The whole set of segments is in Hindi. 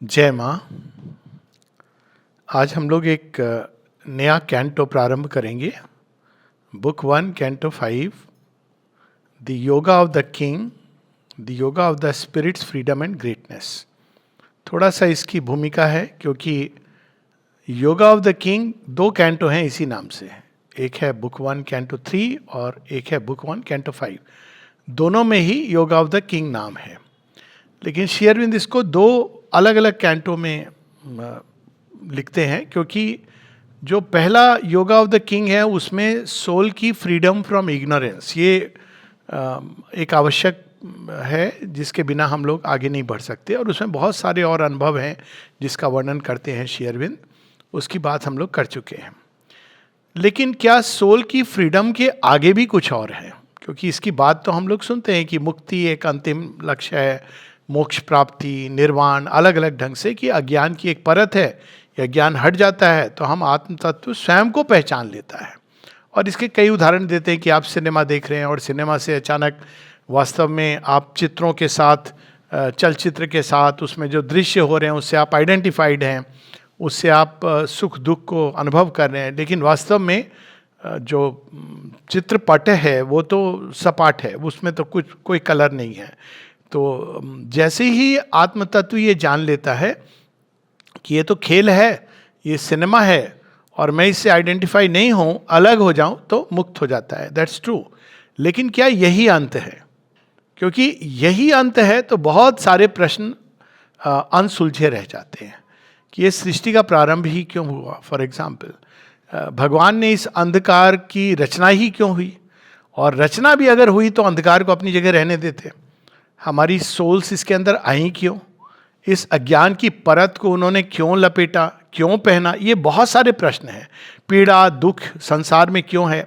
जय माँ। आज हम लोग एक नया कैंटो प्रारंभ करेंगे। Book 1 canto 5, the yoga of the king, the yoga of the spirit's freedom and greatness. थोड़ा सा इसकी भूमिका है क्योंकि योगा ऑफ द किंग दो कैंटो हैं इसी नाम से। एक है बुक 1 कैंटो 3 और एक है बुक 1 कैंटो 5। दोनों में ही योगा ऑफ द किंग नाम है, लेकिन श्री अरविंद इसको दो अलग अलग कैंटो में लिखते हैं क्योंकि जो पहला योगा ऑफ द किंग है उसमें सोल की फ्रीडम फ्रॉम इग्नोरेंस ये एक आवश्यक है जिसके बिना हम लोग आगे नहीं बढ़ सकते, और उसमें बहुत सारे और अनुभव हैं जिसका वर्णन करते हैं श्री अरविंद। उसकी बात हम लोग कर चुके हैं। लेकिन क्या सोल की फ्रीडम के आगे भी कुछ और है? क्योंकि इसकी बात तो हम लोग सुनते हैं कि मुक्ति एक अंतिम लक्ष्य है, मोक्ष प्राप्ति, निर्वाण, अलग अलग ढंग से कि अज्ञान की एक परत है, यह ज्ञान हट जाता है तो हम आत्म तत्व स्वयं को पहचान लेता है। और इसके कई उदाहरण देते हैं कि आप सिनेमा देख रहे हैं और सिनेमा से अचानक वास्तव में आप चित्रों के साथ, चलचित्र के साथ, उसमें जो दृश्य हो रहे हैं उससे आप आइडेंटिफाइड हैं, उससे आप सुख दुख को अनुभव कर रहे हैं, लेकिन वास्तव में जो चित्रपट है वो तो सपाट है, उसमें तो कुछ कोई कलर नहीं है। तो जैसे ही आत्म तत्व ये जान लेता है कि ये तो खेल है, ये सिनेमा है और मैं इससे आइडेंटिफाई नहीं हूँ, अलग हो जाऊँ, तो मुक्त हो जाता है। That's true. लेकिन क्या यही अंत है? क्योंकि यही अंत है तो बहुत सारे प्रश्न अनसुलझे रह जाते हैं कि ये सृष्टि का प्रारंभ ही क्यों हुआ। फॉर एग्जाम्पल, भगवान ने इस अंधकार की रचना ही क्यों हुई? और रचना भी अगर हुई तो अंधकार को अपनी जगह रहने देते। हमारी सोल्स इसके अंदर आई क्यों? इस अज्ञान की परत को उन्होंने क्यों लपेटा, क्यों पहना? ये बहुत सारे प्रश्न हैं। पीड़ा दुख संसार में क्यों है?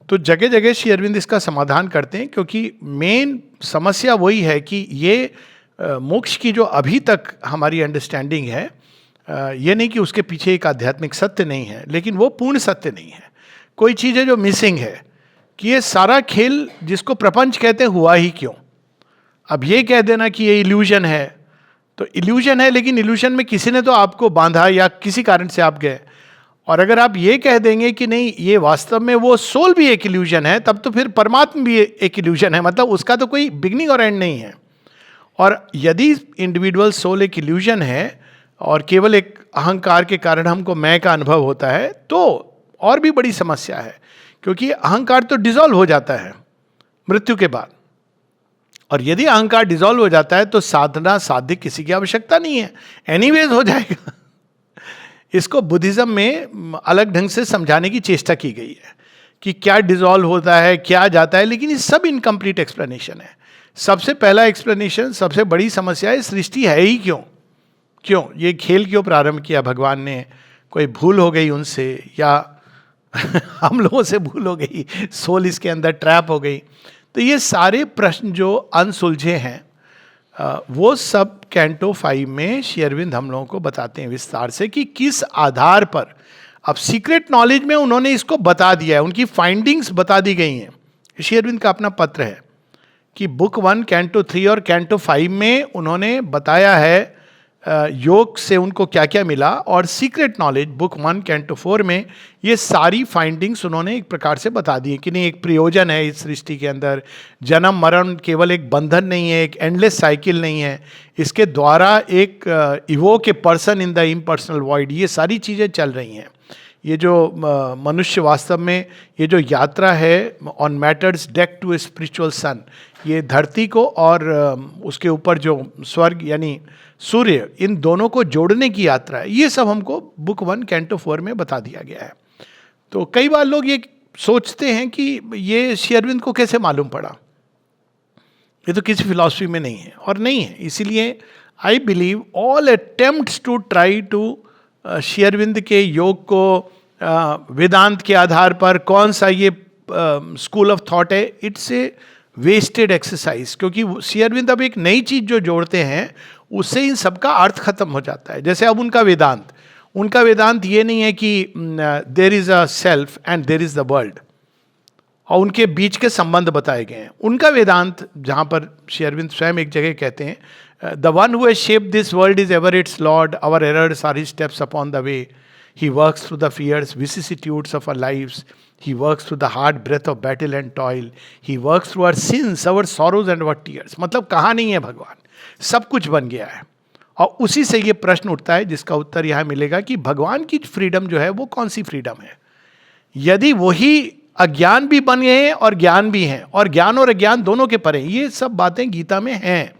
तो जगह जगह श्री अरविंद इसका समाधान करते हैं, क्योंकि मेन समस्या वही है कि ये मोक्ष की जो अभी तक हमारी अंडरस्टैंडिंग है, ये नहीं कि उसके पीछे एक आध्यात्मिक सत्य नहीं है, लेकिन वो पूर्ण सत्य नहीं है। कोई चीज़ है जो मिसिंग है कि ये सारा खेल जिसको प्रपंच कहते हैं हुआ ही क्यों? अब ये कह देना कि ये इल्यूजन है तो इल्यूजन है, लेकिन इल्यूजन में किसी ने तो आपको बांधा या किसी कारण से आप गए। और अगर आप ये कह देंगे कि नहीं ये वास्तव में वो सोल भी एक इल्यूजन है, तब तो फिर परमात्मा भी एक इल्यूजन है, मतलब उसका तो कोई बिगनिंग और एंड नहीं है। और यदि इंडिविजुअल सोल एक इल्यूजन है और केवल एक अहंकार के कारण हमको मैं का अनुभव होता है, तो और भी बड़ी समस्या है, क्योंकि अहंकार तो डिसॉल्व हो जाता है मृत्यु के बाद। और यदि अहंकार डिसॉल्व हो जाता है तो साधना साध्य किसी की आवश्यकता नहीं है, एनीवेज हो जाएगा। इसको बुद्धिज्म में अलग ढंग से समझाने की चेष्टा की गई है कि क्या डिसॉल्व होता है, क्या जाता है, लेकिन ये सब इनकम्प्लीट एक्सप्लेनेशन है। सबसे पहला एक्सप्लेनेशन, सबसे बड़ी समस्या है सृष्टि है ही क्यों? क्यों ये खेल क्यों प्रारंभ किया भगवान ने? कोई भूल हो गई उनसे, या हम लोगों से भूल हो गई, सोल इसके अंदर ट्रैप हो गई? तो ये सारे प्रश्न जो अनसुलझे हैं वो सब कैंटो 5 में श्री अरविंद हम लोगों को बताते हैं विस्तार से कि किस आधार पर। अब सीक्रेट नॉलेज में उन्होंने इसको बता दिया है, उनकी फाइंडिंग्स बता दी गई हैं। श्री अरविंद का अपना पत्र है कि बुक 1 कैंटो 3 और कैंटो 5 में उन्होंने बताया है योग से उनको क्या क्या मिला, और सीक्रेट नॉलेज बुक 1 कैंटो 4 में ये सारी फाइंडिंग्स उन्होंने एक प्रकार से बता दी कि नहीं, एक प्रयोजन है इस सृष्टि के अंदर। जन्म मरण केवल एक बंधन नहीं है, एक एंडलेस साइकिल नहीं है, इसके द्वारा एक evoke a person in the impersonal void, ये सारी चीज़ें चल रही हैं। ये जो मनुष्य वास्तव में ये जो यात्रा है on matter's deck to a spiritual sun, ये धरती को और उसके ऊपर जो स्वर्ग यानी सूर्य, इन दोनों को जोड़ने की यात्रा है, ये सब हमको बुक 1 कैंटो 4 में बता दिया गया है। तो कई बार लोग ये सोचते हैं कि ये श्री अरविंद को कैसे मालूम पड़ा, ये तो किसी फिलॉसफी में नहीं है, और नहीं है। इसीलिए I believe all attempts to try to Shri Aurobindo के योग को वेदांत के आधार पर कौन सा ये स्कूल ऑफ थॉट है, इट्स ए वेस्टेड एक्सरसाइज। क्योंकि श्री अरविंद अब एक नई चीज जो जोड़ते हैं उससे इन सबका अर्थ खत्म हो जाता है। जैसे अब उनका वेदांत ये नहीं है कि there is a self and there is the world, और उनके बीच के संबंध बताए गए हैं। उनका वेदांत, जहाँ पर श्री अरविंद स्वयं एक जगह कहते हैं The one who has shaped this world is ever its Lord. Our errors are his steps upon the way. He works through the fears, vicissitudes of our lives. He works through the hard breath of battle and toil. He works through our sins, our sorrows and our tears. मतलब कहा नहीं है भगवान, सब कुछ बन गया है. और उसी से ये प्रश्न उठता है जिसका उत्तर यहाँ मिलेगा कि भगवान की फ्रीडम जो है वो कौन सी फ्रीडम है. यदि वही अज्ञान भी बन गए हैं और ज्ञान भी हैं, और ज्ञान और अज्ञान दोनों के परे, ये सब बातें गीता में हैं.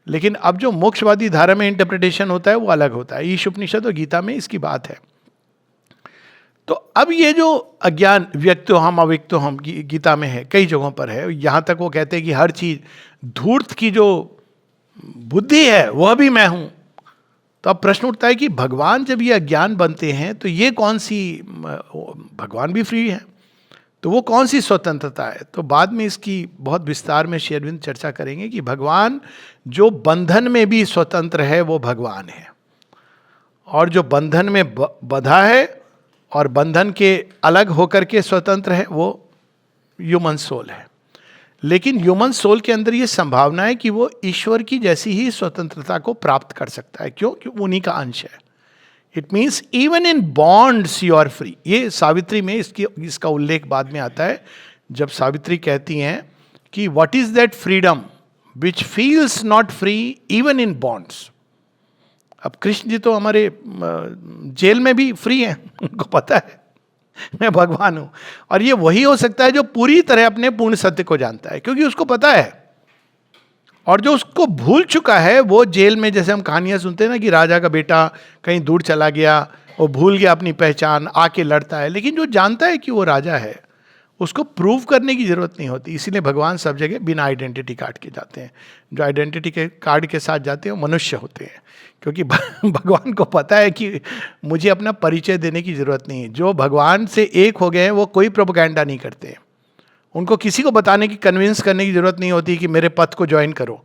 लेकिन अब जो मोक्षवादी धारा में इंटरप्रिटेशन होता है वो अलग होता है. ईश उपनिषद और गीता में इसकी बात है. तो अब ये जो अज्ञान, व्यक्तो हम अव्यक्तो हम, गीता में है, कई जगहों पर है. यहाँ तक वो कहते हैं कि हर चीज, धूर्त की जो बुद्धि है वह भी मैं हूं. तो अब प्रश्न उठता है कि भगवान जब ये अज्ञान बनते हैं तो ये कौन सी, भगवान भी फ्री है तो वो कौन सी स्वतंत्रता है. तो बाद में इसकी बहुत विस्तार में श्री अरविंद चर्चा करेंगे कि भगवान जो बंधन में भी स्वतंत्र है वो भगवान है, और जो बंधन में बंधा है और बंधन के अलग होकर के स्वतंत्र है वो ह्यूमन सोल है. लेकिन ह्यूमन सोल के अंदर ये संभावना है कि वो ईश्वर की जैसी ही स्वतंत्रता को प्राप्त कर सकता है. क्यों? क्योंकि उन्हीं का अंश है. It means even in bonds you are free. ये सावित्री में इसका उल्लेख बाद में आता है, जब सावित्री कहती हैं कि what is that freedom which feels not free even in bonds. अब कृष्ण जी तो हमारे जेल में भी फ्री हैं, उनको पता है मैं भगवान हूं. और ये वही हो सकता है जो पूरी तरह अपने पूर्ण सत्य को जानता है, क्योंकि उसको पता है. और जो उसको भूल चुका है वो जेल में, जैसे हम कहानियां सुनते हैं ना कि राजा का बेटा कहीं दूर चला गया, वो भूल गया अपनी पहचान, आके लड़ता है. लेकिन जो जानता है कि वो राजा है उसको प्रूव करने की जरूरत नहीं होती. इसीलिए भगवान सब जगह बिना आइडेंटिटी कार्ड के जाते हैं. जो आइडेंटिटी के कार्ड के साथ जाते हैं वो मनुष्य होते हैं, क्योंकि भगवान को पता है कि मुझे अपना परिचय देने की जरूरत नहीं है. जो भगवान से एक हो गए हैं वो कोई प्रोपेगेंडा नहीं करते हैं. उनको किसी को बताने की, कन्विंस करने की जरूरत नहीं होती कि मेरे पथ को ज्वाइन करो.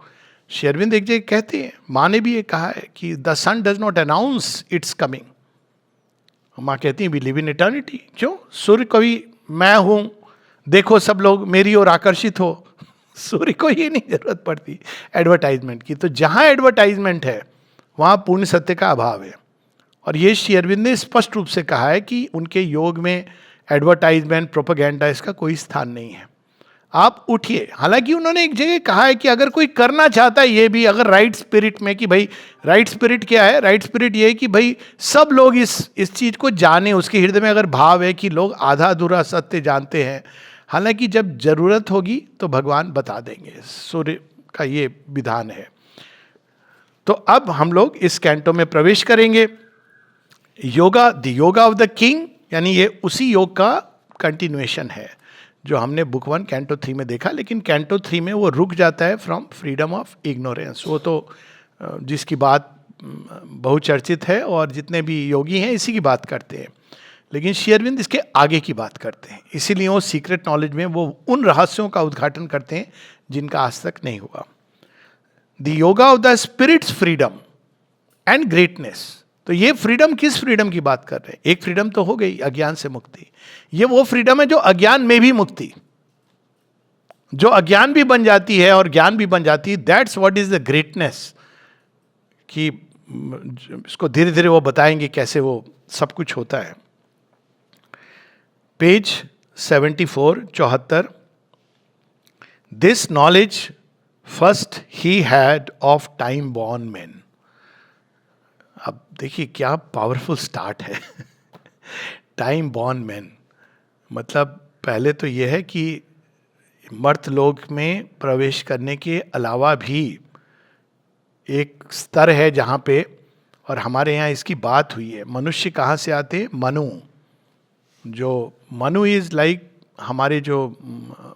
श्री अरविंद एक जगह कहते हैं, माँ ने भी ये कहा है कि the sun does not announce its coming. माँ कहती है वी लिव इन इटर्निटी. क्यों? सूर्य कभी मैं हूं, देखो सब लोग मेरी ओर आकर्षित हो. सूर्य को ये नहीं जरूरत पड़ती एडवर्टाइजमेंट की. तो जहां एडवर्टाइजमेंट है वहां पूर्ण सत्य का अभाव है. और ये श्री अरविंद ने स्पष्ट रूप से कहा है कि उनके योग में एडवर्टाइजमेंट, प्रोपेगेंडा, इसका कोई स्थान नहीं है. आप उठिए. हालांकि उन्होंने एक जगह कहा है कि अगर कोई करना चाहता है ये भी, अगर राइट स्पिरिट में, कि भाई राइट स्पिरिट क्या है? राइट स्पिरिट ये है कि भाई सब लोग इस चीज को जाने, उसके हृदय में अगर भाव है कि लोग आधा अधूरा सत्य जानते हैं, हालांकि जब जरूरत होगी तो भगवान बता देंगे. सूर्य का ये विधान है. तो अब हम लोग इस कैंटो में प्रवेश करेंगे. Yoga, the yoga of the king, यानी ये उसी योग का कंटिन्यूएशन है जो हमने बुक 1 कैंटो 3 में देखा. लेकिन कैंटो 3 में वो रुक जाता है फ्रॉम फ्रीडम ऑफ इग्नोरेंस. वो तो जिसकी बात बहुचर्चित है और जितने भी योगी हैं इसी की बात करते हैं. लेकिन श्री अरविंद इसके आगे की बात करते हैं. इसीलिए वो सीक्रेट नॉलेज में वो उन रहस्यों का उद्घाटन करते हैं जिनका आज तक नहीं हुआ. The yoga of the spirit's freedom and greatness. तो ये फ्रीडम किस फ्रीडम की बात कर रहे हैं? एक फ्रीडम तो हो गई अज्ञान से मुक्ति. ये वो फ्रीडम है जो अज्ञान में भी मुक्ति, जो अज्ञान भी बन जाती है और ज्ञान भी बन जाती है. That's what is the greatness. कि इसको धीरे धीरे वो बताएंगे कैसे वो सब कुछ होता है. Page 74, 74. This knowledge first he had of time born man. अब देखिए क्या पावरफुल स्टार्ट है. टाइम बॉर्न मैन मतलब पहले तो यह है कि मर्त लोक में प्रवेश करने के अलावा भी एक स्तर है जहाँ पे, और हमारे यहाँ इसकी बात हुई है, मनुष्य कहाँ से आते हैं? मनु. जो मनु इज लाइक हमारे जो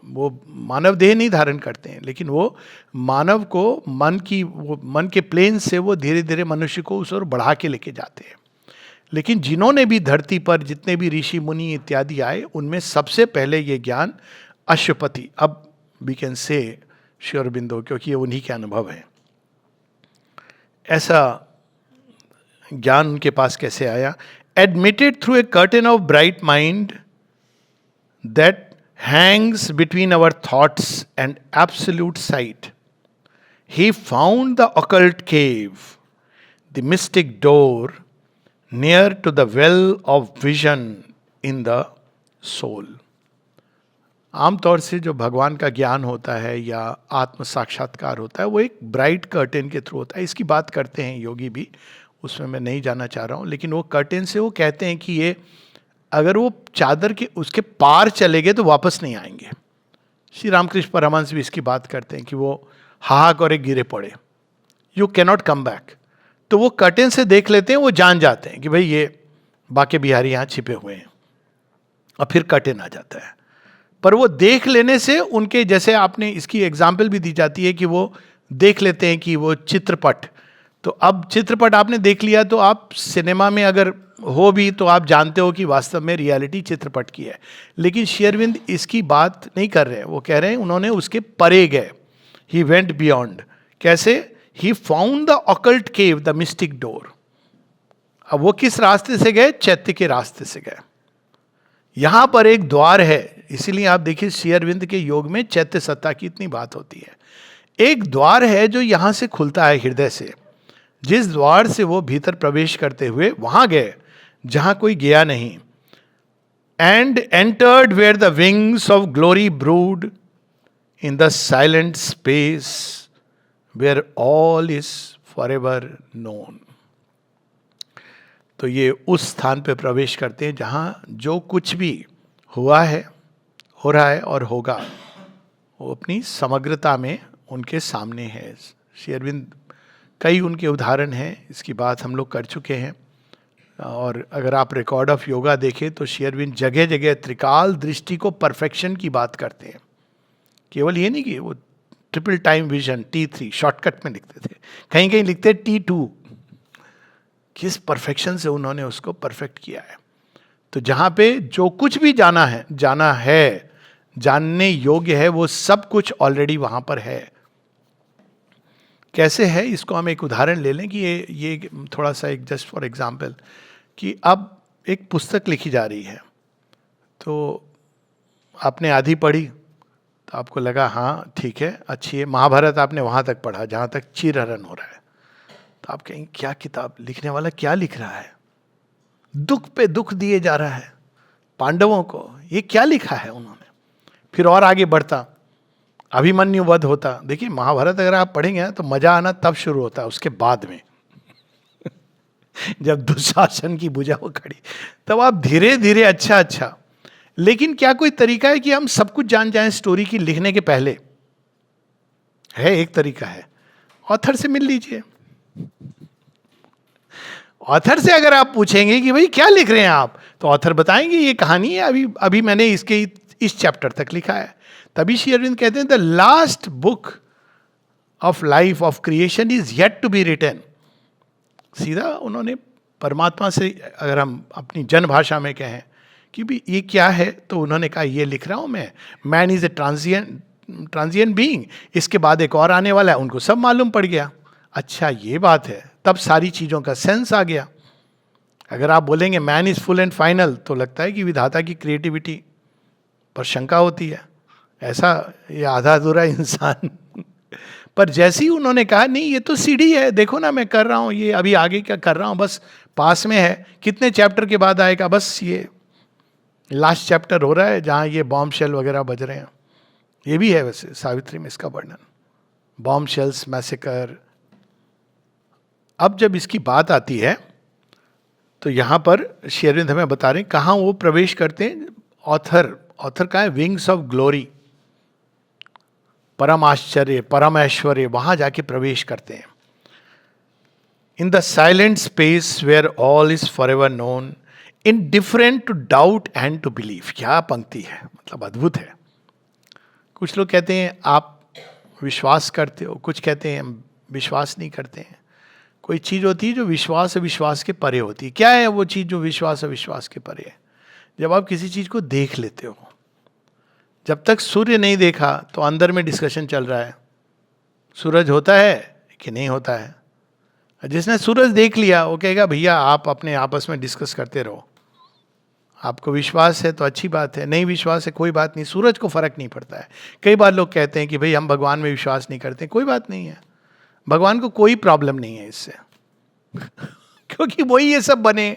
वो मानव देह नहीं धारण करते हैं, लेकिन वो मानव को मन के प्लेन से वो धीरे धीरे मनुष्य को उस ओर बढ़ा के लेके जाते हैं. लेकिन जिन्होंने भी धरती पर जितने भी ऋषि मुनि इत्यादि आए, उनमें सबसे पहले ये ज्ञान अश्वपति, अब we can say Shri Aurobindo, क्योंकि ये उन्हीं के अनुभव है. ऐसा ज्ञान उनके पास कैसे आया? Admitted through a curtain of bright mind that hangs between our thoughts and absolute sight, He found the occult cave, the mystic door, near to the well of vision in the soul. आमतौर से जो भगवान का ज्ञान होता है या आत्म साक्षात्कार होता है वो एक ब्राइट कर्टेन के थ्रू होता है. इसकी बात करते हैं योगी भी, उसमें मैं नहीं जाना चाह रहा हूँ, लेकिन वो कर्टेन से वो कहते हैं कि ये अगर वो चादर के उसके पार चले गए तो वापस नहीं आएंगे. श्री रामकृष्ण परमहंस भी इसकी बात करते हैं कि वो हाहा करे गिरे पड़े, यू कैनॉट कम बैक. तो वो कर्टेन से देख लेते हैं, वो जान जाते हैं कि भाई ये बाके बिहारी यहाँ छिपे हुए हैं, और फिर कर्टेन आ जाता है. पर वो देख लेने से उनके, जैसे आपने इसकी एग्जाम्पल भी दी जाती है कि वो देख लेते हैं कि वो चित्रपट, तो अब चित्रपट आपने देख लिया तो आप सिनेमा में अगर हो भी तो आप जानते हो कि वास्तव में रियलिटी चित्रपट की है. लेकिन श्री अरविंद इसकी बात नहीं कर रहे हैं, वो कह रहे हैं उन्होंने उसके परे गए. He went beyond. कैसे? He found the occult cave, the mystic door. अब वो किस रास्ते से गए? चैत्य के रास्ते से गए. यहां पर एक द्वार है, इसीलिए आप देखिए श्री अरविंद के योग में चैत्य सत्ता की इतनी बात होती है. एक द्वार है जो यहां से खुलता है हृदय से, जिस द्वार से वो भीतर प्रवेश करते हुए वहां गए जहां कोई गया नहीं. And entered where the wings of glory brood in the silent space where all is forever known. तो ये उस स्थान पे प्रवेश करते हैं जहां जो कुछ भी हुआ है, हो रहा है और होगा, वो अपनी समग्रता में उनके सामने है. श्री अरविंद, कई उनके उदाहरण हैं, इसकी बात हम लोग कर चुके हैं. और अगर आप रिकॉर्ड ऑफ योगा देखें तो श्री अरविंद जगह जगह त्रिकाल दृष्टि को परफेक्शन की बात करते हैं. केवल ये नहीं कि वो triple time vision T3 shortcut में लिखते थे, कहीं कहीं लिखते T2. किस परफेक्शन से उन्होंने उसको परफेक्ट किया है. तो जहां पे जो कुछ भी जाना है, जानने योग्य है, वो सब कुछ ऑलरेडी वहां पर है. कैसे है, इसको हम एक उदाहरण ले लें कि ये थोड़ा सा एक जस्ट फॉर एग्जांपल, कि अब एक पुस्तक लिखी जा रही है, तो आपने आधी पढ़ी तो आपको लगा हाँ ठीक है, अच्छी है. महाभारत आपने वहाँ तक पढ़ा जहाँ तक चीरहरण हो रहा है, तो आप कहेंगे क्या किताब, लिखने वाला क्या लिख रहा है, दुख पे दुख दिए जा रहा है पांडवों को, ये क्या लिखा है उन्होंने. फिर और आगे बढ़ता, अभिमन्यु वध होता. देखिए महाभारत अगर आप पढ़ेंगे तो मजा आना तब शुरू होता है उसके बाद में जब दुशासन की भुजा वो खड़ी, तब आप धीरे धीरे अच्छा. लेकिन क्या कोई तरीका है कि हम सब कुछ जान जाएं स्टोरी की लिखने के पहले? है, एक तरीका है, ऑथर से मिल लीजिए. ऑथर से अगर आप पूछेंगे कि भाई क्या लिख रहे हैं आप, तो ऑथर बताएंगे ये कहानी है, अभी मैंने इसके इस चैप्टर तक लिखा है. तभी श्री अरविंद कहते हैं the last book of life of creation is yet to be written. सीधा उन्होंने परमात्मा से, अगर हम अपनी जन भाषा में कहें कि भी ये क्या है, तो उन्होंने कहा ये लिख रहा हूं मैं. Man is a transient being. इसके बाद एक और आने वाला है, उनको सब मालूम पड़ गया. अच्छा ये बात है, तब सारी चीज़ों का सेंस आ गया. अगर आप बोलेंगे man is full and final, तो लगता है कि विधाता की क्रिएटिविटी पर शंका होती है, ऐसा ये आधा अधूरा इंसान. पर जैसे ही उन्होंने कहा नहीं ये तो सीढ़ी है, देखो ना मैं कर रहा हूँ, ये अभी आगे क्या कर रहा हूँ, बस पास में है, कितने चैप्टर के बाद आएगा, बस ये लास्ट चैप्टर हो रहा है जहाँ ये बॉम्ब शेल वगैरह बज रहे हैं. ये भी है वैसे सावित्री में इसका वर्णन, बॉम्ब शेल्स, मैसेकर. अब जब इसकी बात आती है तो यहाँ पर श्री अरविंद हमें बता रहे हैं कहाँ वो प्रवेश करते हैं. ऑथर का है विंग्स ऑफ ग्लोरी, परम आश्चर्य, परम ऐश्वर्य, वहां जाके प्रवेश करते हैं. In the silent space where all is forever known, indifferent to doubt and to believe. क्या पंक्ति है, मतलब अद्भुत है. कुछ लोग कहते हैं आप विश्वास करते हो, कुछ कहते हैं हम विश्वास नहीं करते हैं. कोई चीज़ होती है जो विश्वास और विश्वास के परे होती है. क्या है वो चीज़ जो विश्वास और विश्वास के परे है? जब आप किसी चीज़ को देख लेते हो. जब तक सूर्य नहीं देखा तो अंदर में डिस्कशन चल रहा है, सूरज होता है कि नहीं होता है. जिसने सूरज देख लिया वो कहेगा भैया आप अपने आपस में डिस्कस करते रहो, आपको विश्वास है तो अच्छी बात है, नहीं विश्वास है कोई बात नहीं, सूरज को फर्क नहीं पड़ता है. कई बार लोग कहते हैं कि भाई हम भगवान में विश्वास नहीं करते, कोई बात नहीं है. भगवान को कोई प्रॉब्लम नहीं है इससे क्योंकि वही ये सब बने,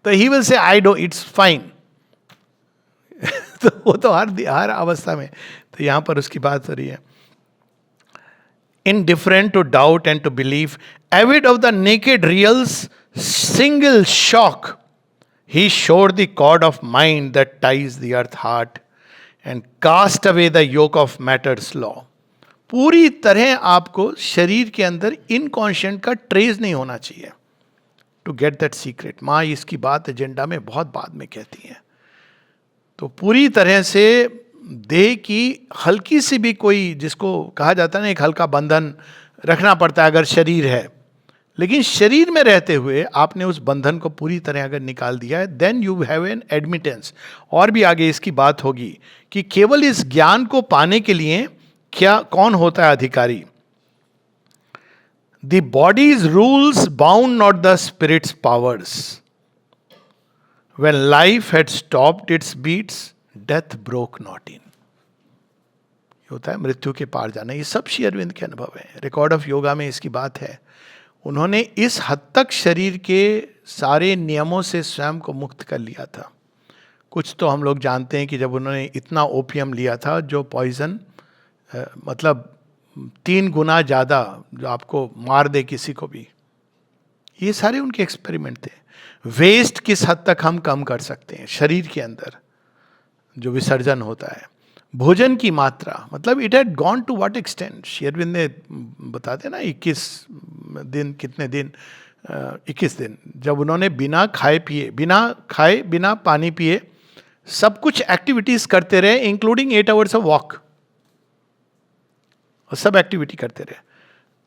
तो he will say I do it's fine. तो वो तो हर अवस्था में, तो यहां पर उसकी बात हो रही है। Indifferent to doubt and to belief, avid of the naked real's single shock, he showed the cord of mind that ties the earth heart and cast away the yoke of matter's law. पूरी तरह आपको शरीर के अंदर इनकॉन्शियंट का ट्रेस नहीं होना चाहिए टू गेट दैट सीक्रेट। माँ इसकी बात एजेंडा में बहुत बाद में कहती हैं। तो पूरी तरह से देह की हल्की सी भी कोई, जिसको कहा जाता है ना एक हल्का बंधन रखना पड़ता है अगर शरीर है, लेकिन शरीर में रहते हुए आपने उस बंधन को पूरी तरह अगर निकाल दिया है, then you have an admittance. और भी आगे इसकी बात होगी कि केवल इस ज्ञान को पाने के लिए क्या कौन होता है अधिकारी। The body's rules bound not the spirit's powers. When life had stopped its beats, death broke not in. ये होता है मृत्यु के पार जाना। ये सब श्री अरविंद के अनुभव है। रिकॉर्ड ऑफ योगा में इसकी बात है। उन्होंने इस हद तक शरीर के सारे नियमों से स्वयं को मुक्त कर लिया था। कुछ तो हम लोग जानते हैं कि जब उन्होंने इतना ओपियम लिया था जो पॉइजन, मतलब 3 गुना ज़्यादा, जो आपको मार दे किसी को भी, ये सारे उनके एक्सपेरिमेंट थे। वेस्ट किस हद तक हम कम कर सकते हैं शरीर के अंदर जो विसर्जन होता है। भोजन की मात्रा, मतलब it had gone to what extent. Shri Arvind ने बताते ना 21 दिन, कितने दिन, 21 दिन जब उन्होंने बिना खाए बिना पानी पिए सब कुछ एक्टिविटीज करते रहे, इंक्लूडिंग 8 आवर्स ऑफ वॉक, और सब एक्टिविटी करते रहे।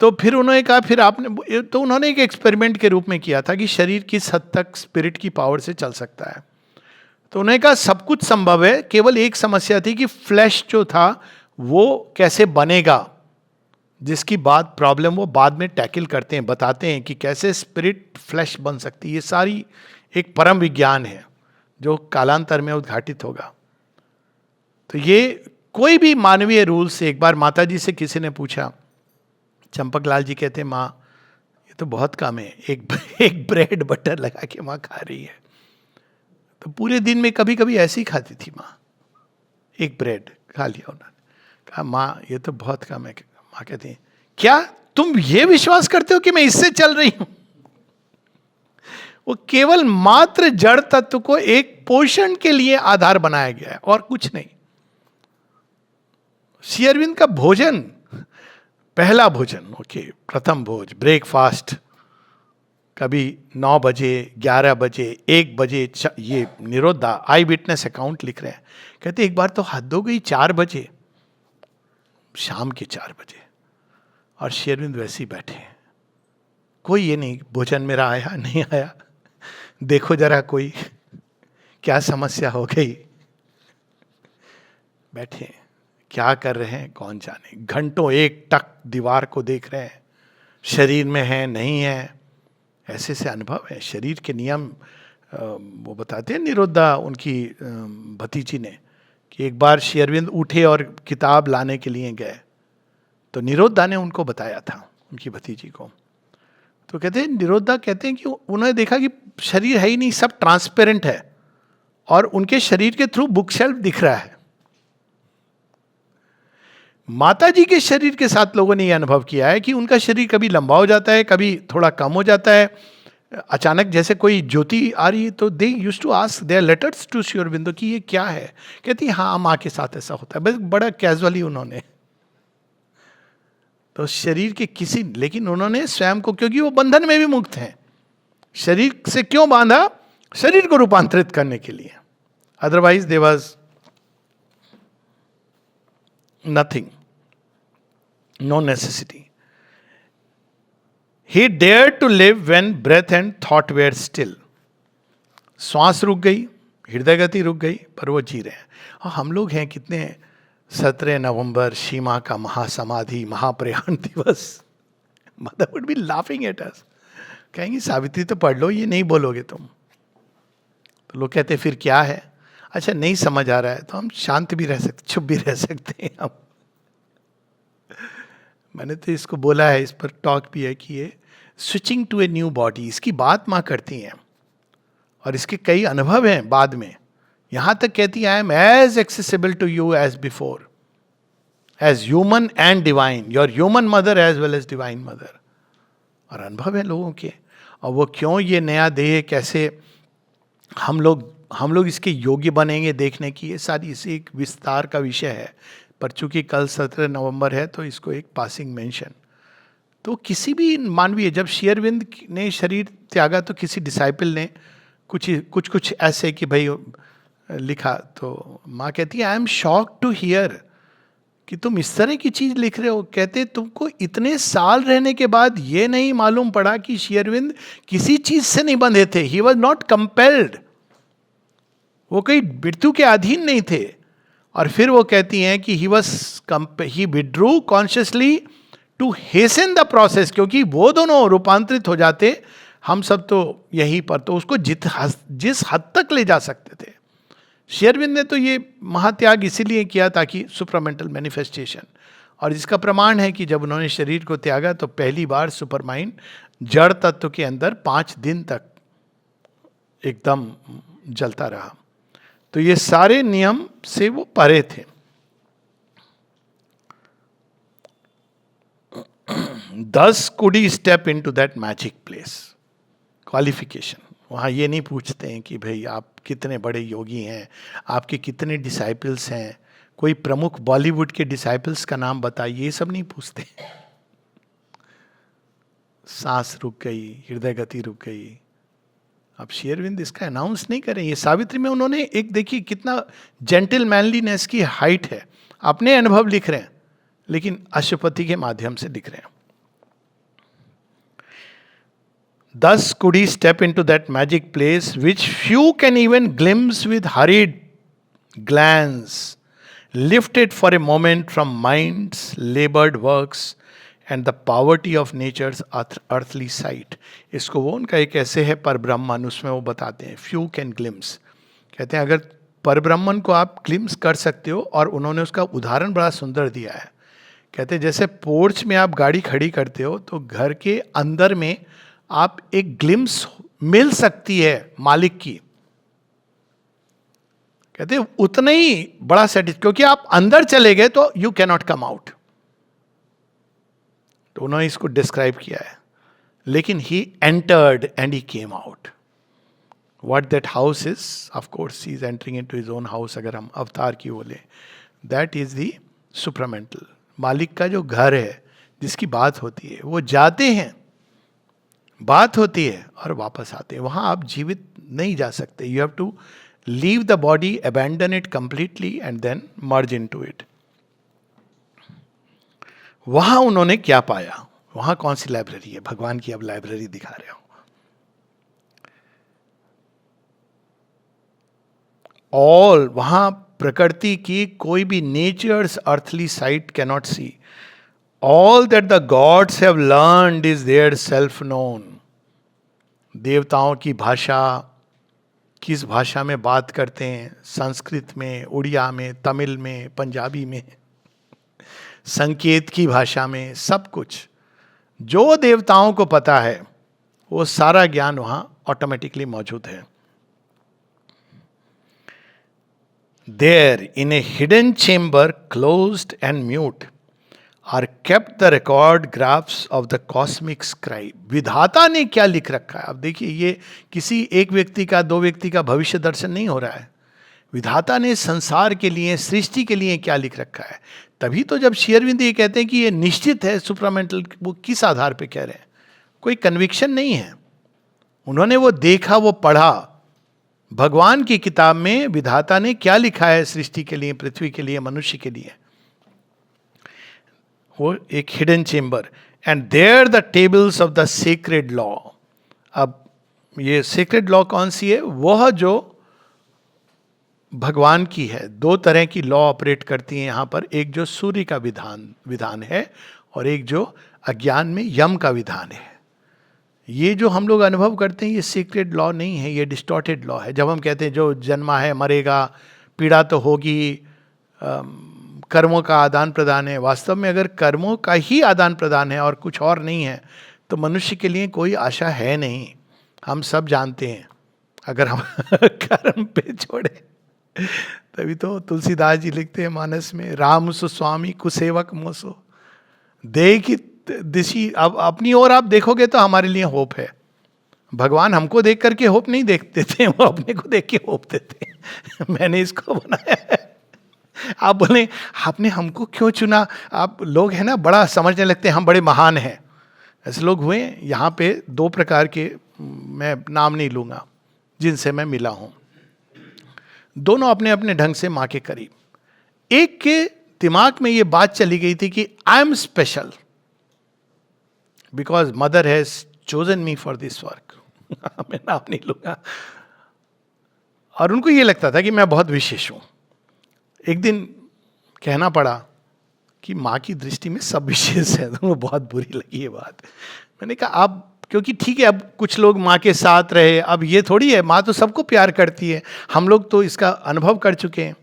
तो फिर उन्होंने कहा, फिर आपने, तो उन्होंने एक एक्सपेरिमेंट के रूप में किया था कि शरीर किस हद तक स्पिरिट की पावर से चल सकता है। तो उन्होंने कहा सब कुछ संभव है, केवल एक समस्या थी कि फ्लैश जो था वो कैसे बनेगा, जिसकी बात प्रॉब्लम वो बाद में टैकल करते हैं, बताते हैं कि कैसे स्पिरिट फ्लैश बन सकती है। ये सारी एक परम विज्ञान है जो कालांतर में उद्घाटित होगा। तो ये कोई भी मानवीय रूल से, एक बार माता जी से किसी ने पूछा, चंपक लाल जी कहते हैं माँ ये तो बहुत कम है, एक ब्रेड बटर लगा के माँ खा रही है। तो पूरे दिन में कभी कभी ऐसी खाती थी माँ, एक ब्रेड खा लिया उन्होंने। कहा माँ ये तो बहुत कम है। माँ कहती है क्या तुम ये विश्वास करते हो कि मैं इससे चल रही हूं? वो केवल मात्र जड़ तत्व को एक पोषण के लिए आधार बनाया गया है और कुछ नहीं। श्री अरविंद का भोजन, पहला भोजन, ओके, प्रथम भोज, ब्रेकफास्ट, कभी 9 बजे, 11 बजे, 1 बजे, ये निरोधा आई विटनेस अकाउंट लिख रहे हैं। कहते एक बार तो हद हो गई 4 बजे, शाम के 4 बजे, और श्री अरविंद वैसे ही बैठे, कोई ये नहीं भोजन मेरा आया नहीं आया, देखो जरा कोई क्या समस्या हो गई। बैठे क्या कर रहे हैं कौन जाने, घंटों एक टक दीवार को देख रहे हैं, शरीर में है नहीं है, ऐसे से अनुभव है। शरीर के नियम वो बताते हैं निरोधा उनकी भतीजी ने, कि एक बार श्री अरविंद उठे और किताब लाने के लिए गए, तो निरोधा ने उनको बताया था उनकी भतीजी को। तो कहते हैं निरोधा कहते हैं कि उन्होंने देखा कि शरीर है ही नहीं, सब ट्रांसपेरेंट है, और उनके शरीर के थ्रू बुक शेल्फ दिख रहा है। माता जी के शरीर के साथ लोगों ने यह अनुभव किया है कि उनका शरीर कभी लंबा हो जाता है, कभी थोड़ा कम हो जाता है, अचानक जैसे कोई ज्योति आ रही है। तो they used to ask their letters to Shri Aurobindo कि ये क्या है। कहती हाँ माँ के साथ ऐसा होता है, बस बड़ा कैजुअली उन्होंने, तो शरीर के किसी, लेकिन उन्होंने स्वयं को, क्योंकि वो बंधन में भी मुक्त हैं, शरीर से क्यों बांधा, शरीर को रूपांतरित करने के लिए, otherwise there was nothing, no necessity. He dared to live when breath and thought were still. श्वास रुक गई, हृदय गति रुक गई, पर वो जी रहे हैं। और हम लोग हैं कितने, 17 नवंबर सीमा का महासमाधि महाप्रयाण दिवस, mother would be laughing at us, कहेंगी सावित्री तो पढ़ लो, ये नहीं बोलोगे तुम। तो लोग कहते फिर क्या है, अच्छा नहीं समझ आ रहा है तो हम शांत भी रह सकते, चुप भी रह सकते हैं हम। मैंने तो इसको बोला है, इस पर टॉक भी है कि ये switching to a new body, इसकी बात माँ करती हैं और इसके कई अनुभव हैं बाद में। यहां तक कहती है, I am as accessible to you as before, as human and divine, your human mother as well as divine mother. और अनुभव है लोगों के, और वो क्यों ये नया देह, कैसे हम लोग इसके योग्य बनेंगे देखने की, ये सारी इसी एक विस्तार का विषय है। पर चूंकि कल 17 नवंबर है तो इसको एक पासिंग मेंशन। तो किसी भी मानवीय, जब श्री अरविंद ने शरीर त्यागा तो किसी डिसाइपल ने कुछ ऐसे कि भाई लिखा, तो माँ कहती है I am shocked to hear कि तुम इस तरह की चीज लिख रहे हो। कहते तुमको इतने साल रहने के बाद ये नहीं मालूम पड़ा कि श्री अरविंद किसी चीज से नहीं बंधे थे, ही वॉज नॉट कंपेल्ड, वो कोई मृत्यु के अधीन नहीं थे। और फिर वो कहती हैं कि he withdrew consciously to hasten the process, क्योंकि वो दोनों रूपांतरित हो जाते, हम सब तो यहीं पर, तो उसको जिस हद तक ले जा सकते थे। श्री अरविंद ने तो ये महात्याग इसीलिए किया ताकि सुपरामेंटल मैनिफेस्टेशन, और इसका प्रमाण है कि जब उन्होंने शरीर को त्यागा तो पहली बार सुपर माइंड जड़ तत्व के अंदर 5 दिन तक एकदम जलता रहा। तो ये सारे नियम से वो परे थे। Thus could he step into that magic place? Qualification, वहाँ ये नहीं पूछते हैं कि भाई आप कितने बड़े योगी हैं, आपके कितने डिसाइपल्स हैं, कोई प्रमुख बॉलीवुड के डिसाइपल्स का नाम बताइए, ये सब नहीं पूछते। सांस रुक गई, हृदय गति रुक गई। अब श्री अरविंद इसका अनाउंस नहीं करें। ये सावित्री में उन्होंने एक, देखिए कितना जेंटल मैनलीनेस की हाइट है, अपने अनुभव लिख रहे हैं लेकिन अशुपति के माध्यम से लिख रहे हैं। Thus could he step into that magic place which few can even glimpse with hurried glance, lifted for a moment from mind's labored works and the poverty of nature's earthly sight. इसको वो उनका एक ऐसे है परब्रह्मन, उसमें वो बताते हैं few can glimpse, कहते हैं अगर परब्रह्मन को आप ग्लिम्स कर सकते हो, और उन्होंने उसका उदाहरण बड़ा सुंदर दिया है। कहते हैं जैसे पोर्च में आप गाड़ी खड़ी करते हो तो घर के अंदर में आप एक ग्लिम्स मिल सकती है मालिक की, कहते हैं उतना ही बड़ा सेटिस्फाइड, क्योंकि आप अंदर चले गए तो you can not come out. तो उन्होंने इसको डिस्क्राइब किया है, लेकिन he entered and he came out. What that house is, of course he is entering into his own house, अगर हम अवतार की बोले, दैट इज द सुप्रामेंटल। मालिक का जो घर है जिसकी बात होती है, वो जाते हैं, बात होती है और वापस आते हैं। वहां आप जीवित नहीं जा सकते, you have to leave the body, abandon it completely and then merge into it. वहां उन्होंने क्या पाया, वहां कौन सी लाइब्रेरी है, भगवान की अब लाइब्रेरी दिखा रहे हो। ऑल, वहां प्रकृति की कोई भी nature's earthly sight cannot see. All that the gods have learned is their self-known. देवताओं की भाषा, किस भाषा में बात करते हैं, संस्कृत में, उड़िया में, तमिल में, पंजाबी में, संकेत की भाषा में, सब कुछ जो देवताओं को पता है वो सारा ज्ञान वहां ऑटोमेटिकली मौजूद है। There in a hidden chamber, closed and mute, are kept the record graphs of the cosmic scribe. विधाता ने क्या लिख रखा है। अब देखिए, ये किसी एक व्यक्ति का, 2 व्यक्ति का भविष्य दर्शन नहीं हो रहा है। विधाता ने संसार के लिए, सृष्टि के लिए क्या लिख रखा है। तभी तो जब श्री अरविंद ये कहते हैं कि ये निश्चित है सुप्रामेंटल, वो किस आधार पे कह रहे हैं, कोई कन्विक्शन नहीं है। उन्होंने वो देखा, वो पढ़ा, भगवान की किताब में विधाता ने क्या लिखा है सृष्टि के लिए, पृथ्वी के लिए, मनुष्य के लिए। वो एक hidden chamber, and there the tables of the secret law. अब ये सीक्रेट लॉ कौन सी है, वह जो भगवान की है। 2 तरह की लॉ ऑपरेट करती हैं यहाँ पर, एक जो सूर्य का विधान है और एक जो अज्ञान में यम का विधान है। ये जो हम लोग अनुभव करते हैं ये सीक्रेट लॉ नहीं है, ये डिस्टॉर्टेड लॉ है। जब हम कहते हैं जो जन्मा है मरेगा, पीड़ा तो होगी, कर्मों का आदान प्रदान है। वास्तव में अगर कर्मों का ही आदान प्रदान है और कुछ और नहीं है तो मनुष्य के लिए कोई आशा है नहीं। हम सब जानते हैं, अगर हम कर्म पे छोड़े, तभी तो तुलसीदास जी लिखते हैं मानस में, राम सु स्वामी कुसेवक मोसो देख दिशी। अब अपनी ओर आप देखोगे तो हमारे लिए होप है। भगवान हमको देख करके होप नहीं देखते थे, वो अपने को देख के होप देते मैंने इसको बनाया है। आप बोले आपने हमको क्यों चुना? आप लोग हैं ना बड़ा समझने लगते हैं हम बड़े महान हैं। ऐसे लोग हुए यहाँ पे 2 प्रकार के, मैं नाम नहीं लूंगा, जिनसे मैं मिला हूं। दोनों अपने अपने ढंग से माँ के करीब। एक के दिमाग में ये बात चली गई थी कि I am special because mother has chosen me for this work मैं नाम नहीं लूंगा। और उनको ये लगता था कि मैं बहुत विशेष हूं। एक दिन कहना पड़ा कि माँ की दृष्टि में सब विशेष है, तो वो बहुत बुरी लगी ये बात। मैंने कहा अब क्योंकि ठीक है, अब कुछ लोग माँ के साथ रहे, अब ये थोड़ी है, माँ तो सबको प्यार करती है, हम लोग तो इसका अनुभव कर चुके हैं।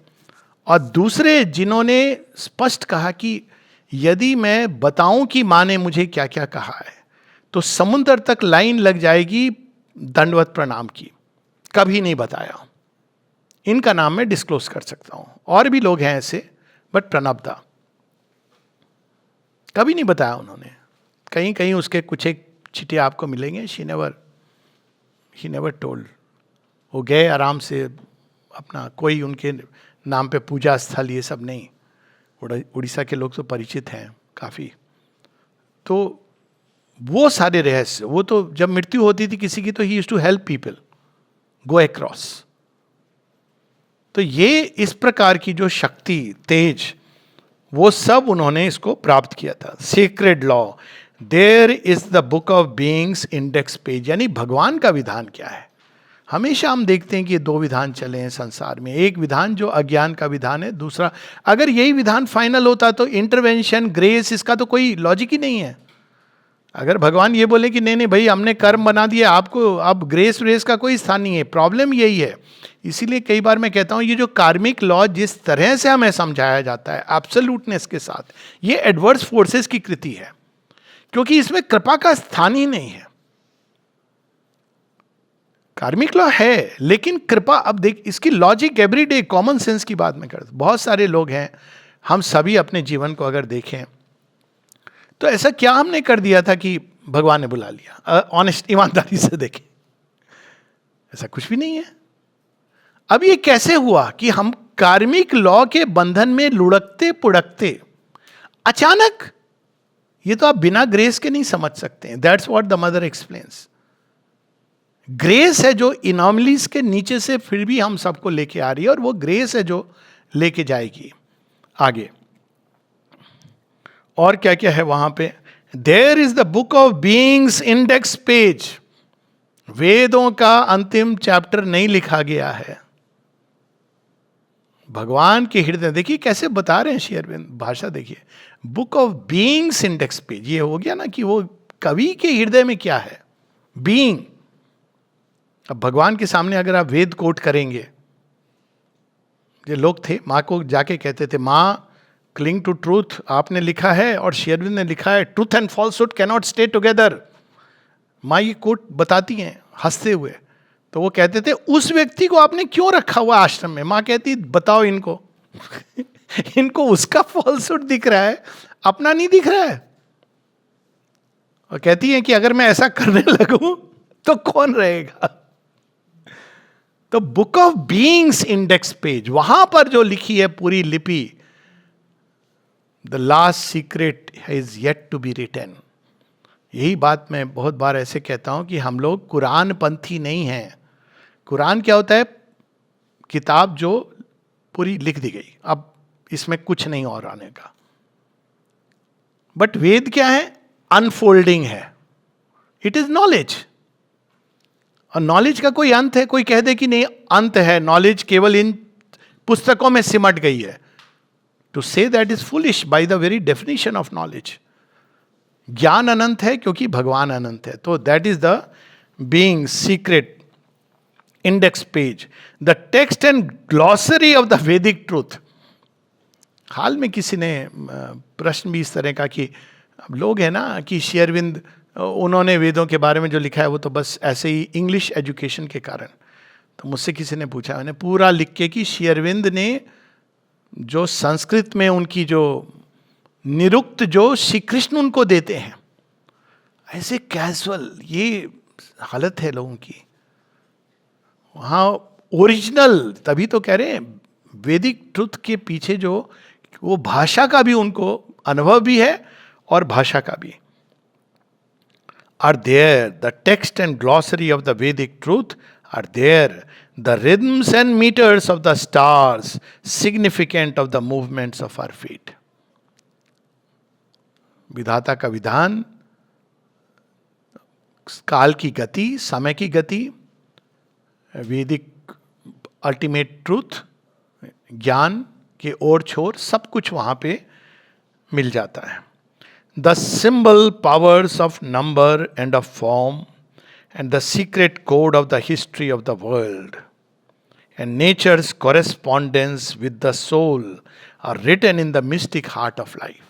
और दूसरे जिन्होंने स्पष्ट कहा कि यदि मैं बताऊं कि माँ ने मुझे क्या क्या कहा है तो समुद्र तक लाइन लग जाएगी दंडवत प्रणाम की, कभी नहीं बताया। इनका नाम मैं डिस्क्लोज कर सकता हूं, और भी लोग हैं ऐसे, बट प्रणबदा कभी नहीं बताया उन्होंने। कहीं कहीं उसके कुछ एक चिट्ठी आपको मिलेंगे, ही नेवर टोल्ड। वो गए आराम से अपना, कोई उनके नाम पे पूजा स्थल ये सब नहीं। उड़ीसा के लोग तो परिचित हैं काफ़ी। तो वो सारे रहस्य, वो तो जब मृत्यु होती थी किसी की तो he used to help people go across. तो ये इस प्रकार की जो शक्ति, तेज, वो सब उन्होंने इसको प्राप्त किया था। Secret law, there is the book of being's index page, यानी भगवान का विधान क्या है। हमेशा हम देखते हैं कि ये 2 विधान चले हैं संसार में। एक विधान जो अज्ञान का विधान है, दूसरा, अगर यही विधान फाइनल होता तो इंटरवेंशन, ग्रेस, इसका तो कोई लॉजिक ही नहीं है। अगर भगवान ये बोले कि नहीं नहीं भाई हमने कर्म बना दिया, आपको अब ग्रेस व्रेस का कोई स्थान नहीं है, प्रॉब्लम यही है। इसीलिए कई बार मैं कहता हूं ये जो कार्मिक लॉ जिस तरह से हमें समझाया जाता है एब्सोल्यूटनेस के साथ, ये एडवर्स फोर्सेस की कृति है, क्योंकि इसमें कृपा का स्थान ही नहीं है। कार्मिक लॉ है लेकिन कृपा, अब देख इसकी लॉजिक एवरीडे कॉमन सेंस की बात मैं करता हूं। बहुत सारे लोग हैं, हम सभी अपने जीवन को अगर देखें तो ऐसा क्या हमने कर दिया था कि भगवान ने बुला लिया? ऑनेस्ट, ईमानदारी से देखें, ऐसा कुछ भी नहीं है। अब ये कैसे हुआ कि हम कार्मिक लॉ के बंधन में लुढ़कते पुढ़कते अचानक, ये तो आप बिना ग्रेस के नहीं समझ सकते हैं। That's what the mother explains. Grace है जो इनॉमलीज के नीचे से फिर भी हम सबको लेके आ रही है, और वो ग्रेस है जो लेके जाएगी आगे। और क्या क्या है वहां पे? There is the book of being's index page. वेदों का अंतिम चैप्टर नहीं लिखा गया है, भगवान के हृदय। देखिए कैसे बता रहे हैं श्री अरविंद, भाषा देखिए, book of being's index page. ये हो गया ना कि वो कवि के हृदय में क्या है, बीइंग। अब भगवान के सामने अगर आप वेद कोट करेंगे, ये लोग थे, माँ को जाके कहते थे, माँ क्लिंग टू ट्रूथ आपने लिखा है और श्री अरविंद ने लिखा है, truth and falsehood can not stay together. माँ ये कोट बताती हैं हंसते हुए। तो वो कहते थे उस व्यक्ति को आपने क्यों रखा हुआ आश्रम में? माँ कहती बताओ इनको इनको उसका फॉल्सहुड दिख रहा है, अपना नहीं दिख रहा है। और कहती है कि अगर मैं ऐसा करने लगूं तो कौन रहेगा? तो book of being's index page, वहां पर जो लिखी है पूरी लिपि, the last secret is yet to be written. यही बात मैं बहुत बार ऐसे कहता हूं कि हम लोग कुरान पंथी नहीं हैं। कुरान क्या होता है? किताब जो पूरी लिख दी गई, अब इसमें कुछ नहीं और आने का। बट वेद क्या है? अनफोल्डिंग है, इट इज नॉलेज। और नॉलेज का कोई अंत है? कोई कह दे कि नहीं अंत है, नॉलेज केवल इन पुस्तकों में सिमट गई है, to say that is foolish by the very definition of knowledge. ज्ञान अनंत है क्योंकि भगवान अनंत है। तो that is the being secret index page, the text and glossary of the वैदिक ट्रूथ। हाल में किसी ने प्रश्न भी इस तरह का कि अब लोग हैं ना कि श्री अरविंद उन्होंने वेदों के बारे में जो लिखा है वो तो बस ऐसे ही इंग्लिश एजुकेशन के कारण। तो मुझसे किसी ने पूछा, मैंने पूरा लिख के कि श्री अरविंद ने जो संस्कृत में उनकी जो निरुक्त जो श्री कृष्ण उनको देते हैं, ऐसे कैजुअल, ये हालत है लोगों की। वहाँ ओरिजिनल, तभी तो कह रहे हैं वैदिक ट्रुथ के पीछे जो वो भाषा का भी उनको अनुभव भी है और भाषा का भी। Are there the text and glossary of the वैदिक truth, are there the rhythms and meters of the stars significant of the movements of our feet. विधाता का विधान, काल की गति, समय की गति, वैदिक अल्टीमेट ट्रूथ, ज्ञान के ओर छोर, सब कुछ वहां पे मिल जाता है। The symbol powers of number and of form and the secret code of the history of the world and nature's correspondence with the soul are written in the mystic heart of life.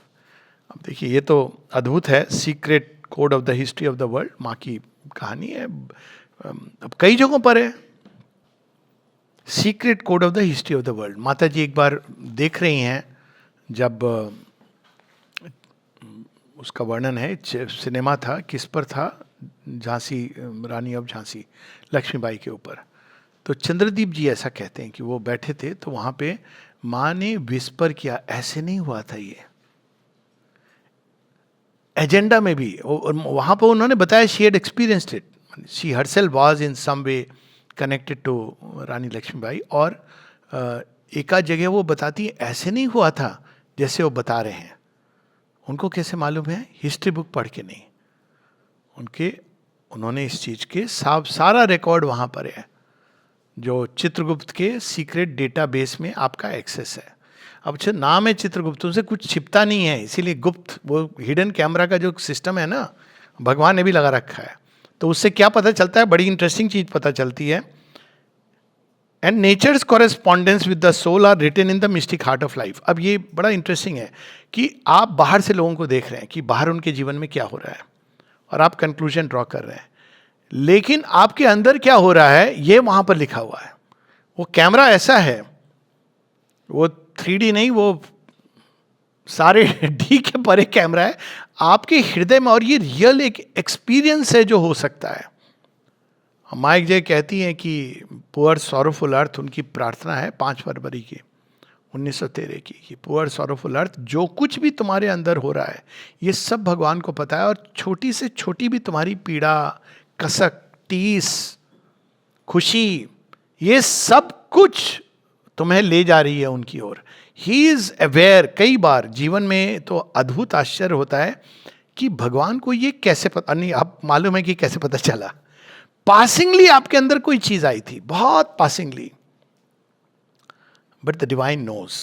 अब देखिए, ये तो अद्भुत है, secret code of the history of the world, माँ की कहानी है, अब कई जगहों पर है। Secret code of the history of the world, माता जी एक बार देख रही हैं, जब उसका वर्णन है, सिनेमा था, किस पर था, झांसी, रानी ऑफ झांसी, लक्ष्मीबाई के ऊपर। तो चंद्रदीप जी ऐसा कहते हैं कि वो बैठे थे, तो वहाँ पे माँ ने विस्पर किया, ऐसे नहीं हुआ था ये। एजेंडा में भी वहाँ पर उन्होंने बताया, she had experienced it, she herself was in some way connected to Rani Lakshmibai. और एका जगह वो बताती है, ऐसे नहीं हुआ था जैसे वो बता रहे हैं। उनको कैसे मालूम है? हिस्ट्री बुक पढ़ के नहीं, उन्होंने इस चीज़ के सारा रिकॉर्ड वहाँ पर है, जो चित्रगुप्त के सीक्रेट डेटाबेस में आपका एक्सेस है। अब अच्छा, नाम है चित्रगुप्त, उनसे कुछ छिपता नहीं है, इसीलिए गुप्त, वो हिडन कैमरा का जो सिस्टम है ना, भगवान ने भी लगा रखा है। तो उससे क्या पता चलता है? बड़ी इंटरेस्टिंग चीज पता चलती है। And nature's correspondence with the soul are written in the mystic heart of life. अब ये बड़ा इंटरेस्टिंग है कि आप बाहर से लोगों को देख रहे हैं कि बाहर उनके जीवन में क्या हो रहा है, और आप कंक्लूजन ड्रॉ कर रहे हैं, लेकिन आपके अंदर क्या हो रहा है ये वहां पर लिखा हुआ है। वो कैमरा ऐसा है, वो 3D नहीं, वो सारे डी के परे कैमरा है आपके हृदय में, और ये रियल एक एक्सपीरियंस है जो हो सकता है। माइक जे कहती हैं कि पुअर सॉरोफुल अर्थ, उनकी प्रार्थना है 5 फरवरी की 1913 की, कि पुअर सॉरोफुल अर्थ, जो कुछ भी तुम्हारे अंदर हो रहा है ये सब भगवान को पता है, और छोटी से छोटी भी तुम्हारी पीड़ा, कसक, टीस, खुशी, ये सब कुछ तुम्हें ले जा रही है उनकी ओर। He is aware. कई बार जीवन में तो अद्भुत आश्चर्य होता है कि भगवान को ये कैसे पता नहीं, आप मालूम है कि कैसे पता चला? पासिंगली आपके अंदर कोई चीज आई थी, बहुत passingly, but the divine knows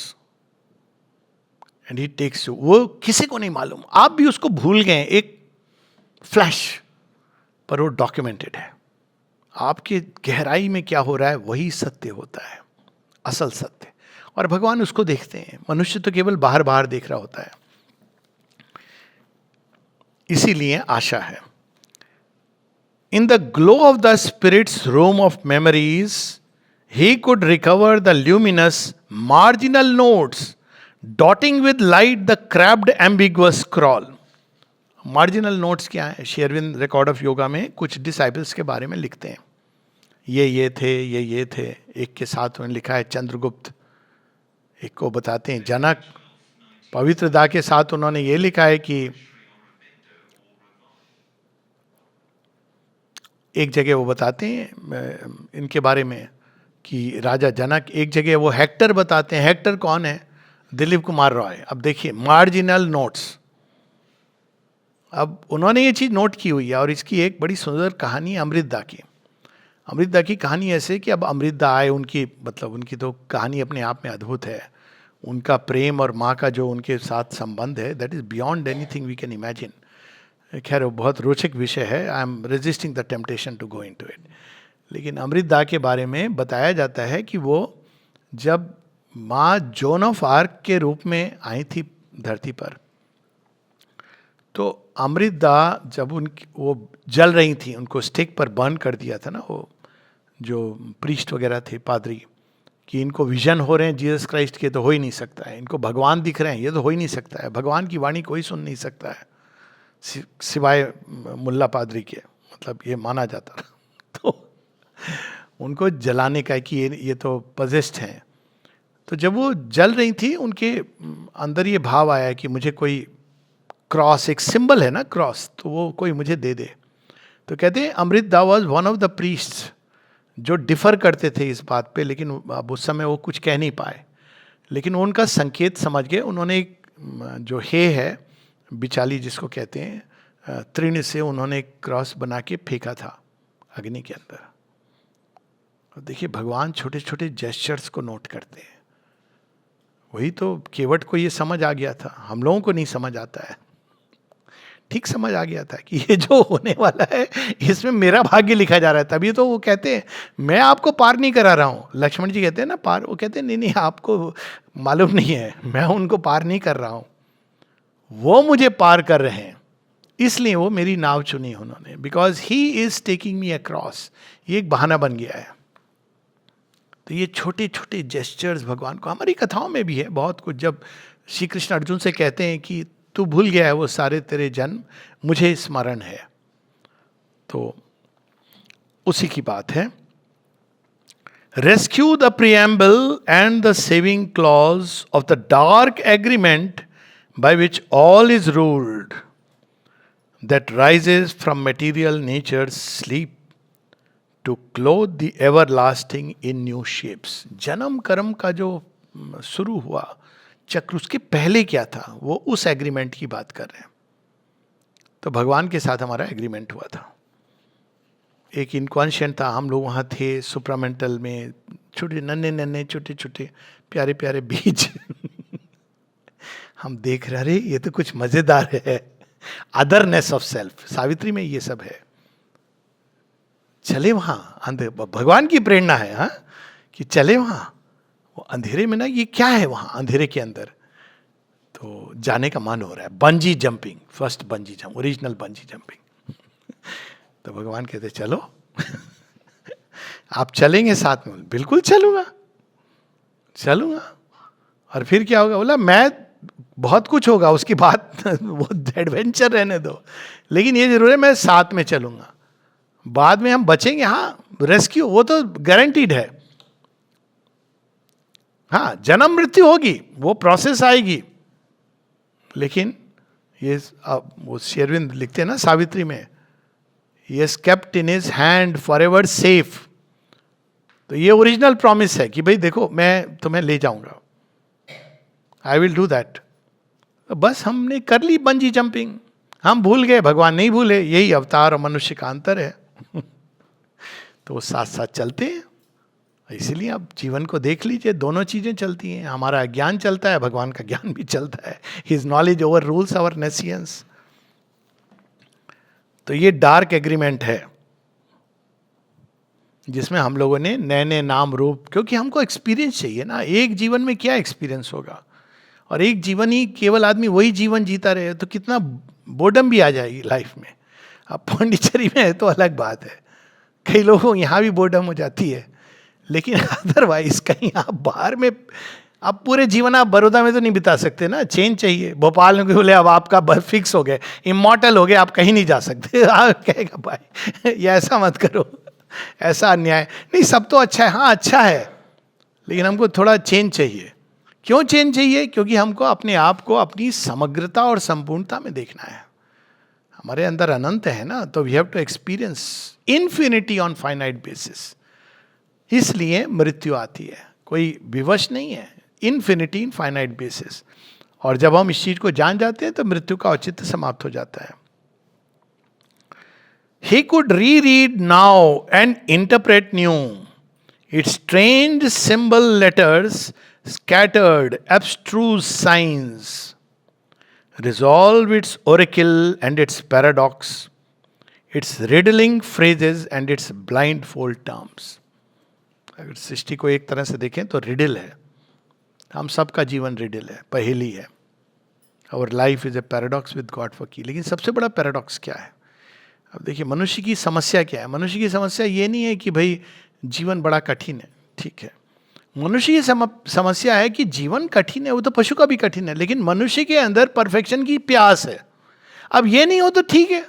and he takes you. वो किसी को नहीं मालूम, आप भी उसको भूल गए एक फ्लैश, पर वो डॉक्यूमेंटेड है। आपके गहराई में क्या हो रहा है वही सत्य होता है, असल सत्य, और भगवान उसको देखते हैं। मनुष्य तो केवल बाहर बाहर देख रहा होता है। इसीलिए आशा है। In the glow of the spirit's room of memories he could recover the luminous marginal notes dotting with light the crabbed ambiguous scroll. Marginal notes क्या है? Shri Aurobindo Record of Yoga में कुछ डिसाइपल्स के बारे में लिखते हैं, ये थे, ये थे। एक के साथ उन्होंने लिखा है चंद्रगुप्त, एक को बताते हैं जनक। पवित्रदा के साथ उन्होंने ये लिखा है कि एक जगह वो बताते हैं इनके बारे में कि राजा जनक, एक जगह वो हेक्टर बताते हैं। हेक्टर कौन है? दिलीप कुमार रॉय। अब देखिए, मार्जिनल नोट्स, अब उन्होंने ये चीज़ नोट की हुई है। और इसकी एक बड़ी सुंदर कहानी है अमृतदा की। अमृतदा की कहानी ऐसे कि अब अमृतदा आए, उनकी मतलब उनकी तो कहानी अपने आप में अद्भुत है। उनका प्रेम और माँ का जो उनके साथ संबंध है, that is beyond anything we can imagine. खैर वो बहुत रोचक विषय है, I am resisting the temptation to go into it. लेकिन अमृतदा के बारे में बताया जाता है कि वो जब माँ जोन ऑफ आर्क के रूप में आई थी धरती पर। तो अमृता जब उनकी वो जल रही थी, उनको स्टिक पर बर्न कर दिया था ना वो जो प्रीस्ट वगैरह थे, पादरी, कि इनको विजन हो रहे हैं जीसस क्राइस्ट के, तो हो ही नहीं सकता है, इनको भगवान दिख रहे हैं, ये तो हो ही नहीं सकता है, भगवान की वाणी कोई सुन नहीं सकता है सिवाय मुल्ला पादरी के, मतलब ये माना जाता था। तो उनको जलाने का कि ये तो पजेस्ट हैं। तो जब वो जल रही थी, उनके अंदर ये भाव आया कि मुझे कोई क्रॉस, एक सिंबल है ना क्रॉस, तो वो कोई मुझे दे दे। तो कहते हैं Amrita was one of the priests जो डिफर करते थे इस बात पे, लेकिन अब उस समय वो कुछ कह नहीं पाए, लेकिन वो उनका संकेत समझ गए। उन्होंने एक जो है बिचाली जिसको कहते हैं, तृण से उन्होंने एक क्रॉस बना के फेंका था अग्नि के अंदर। और देखिए भगवान छोटे छोटे जेस्चर्स को नोट करते हैं। वही तो केवट को ये समझ आ गया था, हम लोगों को नहीं समझ आता है। ठीक समझ आ गया था कि ये जो होने वाला है इसमें मेरा भाग्य लिखा जा रहा है। तभी तो वो कहते हैं मैं आपको पार नहीं करा रहा हूँ। लक्ष्मण जी कहते हैं ना पार, वो कहते हैं नहीं नहीं आपको मालूम नहीं है, मैं उनको पार नहीं कर रहा हूँ, वो मुझे पार कर रहे हैं, इसलिए वो मेरी नाव चुनी उन्होंने, because he is taking me across. ये एक बहाना बन गया है। तो ये छोटे छोटे जेस्चर्स भगवान को, हमारी कथाओं में भी है बहुत कुछ। जब श्री कृष्ण अर्जुन से कहते हैं कि तू भूल गया है वो सारे तेरे जन्म, मुझे स्मरण है, तो उसी की बात है। Rescue the preamble and the saving clause of the dark agreement by which all is ruled that rises from material nature's sleep to clothe the everlasting in new shapes. जन्म कर्म का जो शुरू हुआ चक्र, उसके पहले क्या था, वो उस एग्रीमेंट की बात कर रहे हैं। तो भगवान के साथ हमारा एग्रीमेंट हुआ था, एक इनकॉन्शियंट था, हम लोग वहाँ थे सुप्रामेंटल में, छोटे नन्हे नन्हे छोटे छोटे प्यारे प्यारे बीज हम देख रहे, अरे ये तो कुछ मजेदार है, अदरनेस ऑफ सेल्फ। सावित्री में ये सब है। चले वहाँ, भगवान की प्रेरणा है हाँ, कि चले वहाँ वो अंधेरे में ना, ये क्या है वहाँ अंधेरे के अंदर, तो जाने का मन हो रहा है। Bungee jumping, first bungee jump, original bungee jumping. तो भगवान कहते चलो आप चलेंगे साथ में? बिल्कुल चलूंगा, चलूंगा। और फिर क्या होगा? बोला मैं बहुत कुछ होगा उसकी बात वो एडवेंचर रहने दो, लेकिन ये जरूर है मैं साथ में चलूंगा। बाद में हम बचेंगे, हाँ रेस्क्यू वो तो गारंटीड है, हाँ जन्म मृत्यु होगी, वो प्रोसेस आएगी, लेकिन ये वो शेरविंद लिखते हैं ना सावित्री में, ये kept in his hand for ever safe. तो ये ओरिजिनल प्रॉमिस है कि भाई देखो मैं तुम्हें ले जाऊंगा, आई विल डू दैट। बस हमने कर ली बंजी जंपिंग, हम भूल गए, भगवान नहीं भूले, यही अवतार और मनुष्य का अंतर है। तो वो साथ साथ चलते हैं। इसीलिए आप जीवन को देख लीजिए, दोनों चीजें चलती हैं, हमारा ज्ञान चलता है, भगवान का ज्ञान भी चलता है। His knowledge overrules our nescience. तो ये डार्क एग्रीमेंट है जिसमें हम लोगों ने नए नए नाम रूप, क्योंकि हमको एक्सपीरियंस चाहिए ना, एक जीवन में क्या एक्सपीरियंस होगा, और एक जीवन ही केवल आदमी वही जीवन जीता रहे तो कितना बोर्डम भी आ जाएगी लाइफ में। अब पांडिचेरी में है तो अलग बात है, कई लोगों को यहाँ भी बोर्डम हो जाती है, लेकिन अदरवाइज कहीं आप बाहर में, आप पूरे जीवन आप बड़ौदा में तो नहीं बिता सकते ना, चेंज चाहिए। भोपाल में बोले अब आपका बर्थ फिक्स हो गए, इमॉर्टल हो गए, आप कहीं नहीं जा सकते। आप कहेगा भाई ये ऐसा मत करो, ऐसा अन्याय नहीं, सब तो अच्छा है, हाँ अच्छा है, लेकिन हमको थोड़ा चेंज चाहिए। क्यों चेंज चाहिए? क्योंकि हमको अपने आप को अपनी समग्रता और संपूर्णता में देखना है। हमारे अंदर अनंत है ना, तो we have to experience infinity on finite basis. इसलिए मृत्यु आती है, कोई विवश नहीं है, इन्फिनिटी इन फाइनाइट बेसिस। और जब हम इस चीज को जान जाते हैं तो मृत्यु का औचित्य समाप्त हो जाता है। He could reread now and interpret new. Its strange symbol letters, scattered abstruse signs, resolve its oracle and its paradox, its riddling phrases and its blindfold terms. अगर सृष्टि को एक तरह से देखें तो रिडल है, हम सबका जीवन रिडल है, पहेली है. Our life is a paradox with God for key. लेकिन सबसे बड़ा पैराडॉक्स क्या है? अब देखिए, मनुष्य की समस्या क्या है? मनुष्य की समस्या ये नहीं है कि भाई जीवन बड़ा कठिन है, ठीक है. मनुष्य की समस्या है कि जीवन कठिन है, वो तो पशु का भी कठिन है, लेकिन मनुष्य के अंदर परफेक्शन की प्यास है. अब ये नहीं हो तो ठीक है.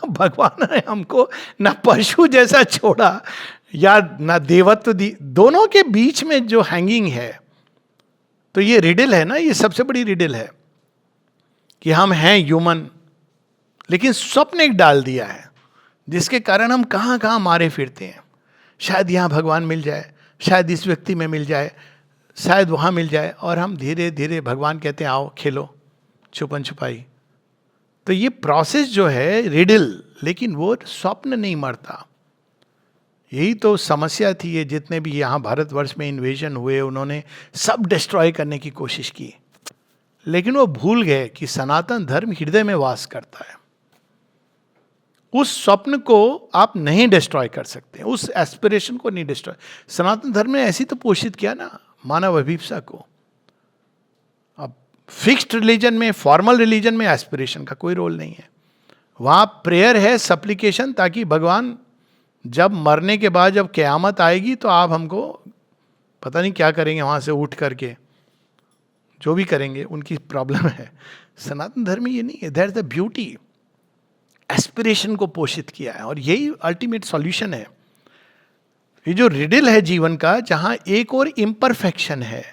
भगवान ने हमको ना पशु जैसा छोड़ा या ना देवत्व दी, दोनों के बीच में जो हैंगिंग है. तो ये रिडल है ना, ये सबसे बड़ी रिडल है कि हम हैं ह्यूमन, लेकिन स्वप्न एक डाल दिया है जिसके कारण हम कहाँ कहाँ मारे फिरते हैं. शायद यहाँ भगवान मिल जाए, शायद इस व्यक्ति में मिल जाए, शायद वहाँ मिल जाए, और हम धीरे धीरे, भगवान कहते हैं आओ खेलो छुपन छुपाई. तो ये प्रोसेस जो है रिडल, लेकिन वो स्वप्न नहीं मरता. यही तो समस्या थी. ये जितने भी यहाँ भारतवर्ष में इन्वेजन हुए, उन्होंने सब डिस्ट्रॉय करने की कोशिश की, लेकिन वो भूल गए कि सनातन धर्म हृदय में वास करता है. उस स्वप्न को आप नहीं डिस्ट्रॉय कर सकते, उस एस्पिरेशन को नहीं डिस्ट्रॉय. सनातन धर्म ने ऐसी तो पोषित किया ना मानव अभिप्सा को. अब फिक्स्ड रिलीजन में, फॉर्मल रिलीजन में एस्पिरेशन का कोई रोल नहीं है. वहाँ प्रेयर है, सप्लिकेशन, ताकि भगवान जब मरने के बाद जब क़यामत आएगी तो आप हमको पता नहीं क्या करेंगे वहाँ से उठ करके, जो भी करेंगे उनकी प्रॉब्लम है. सनातन धर्म में ये नहीं है. That is the beauty. Aspiration को पोषित किया है, और यही अल्टीमेट सॉल्यूशन है. ये जो रिडल है जीवन का, जहाँ एक और इम्परफेक्शन है,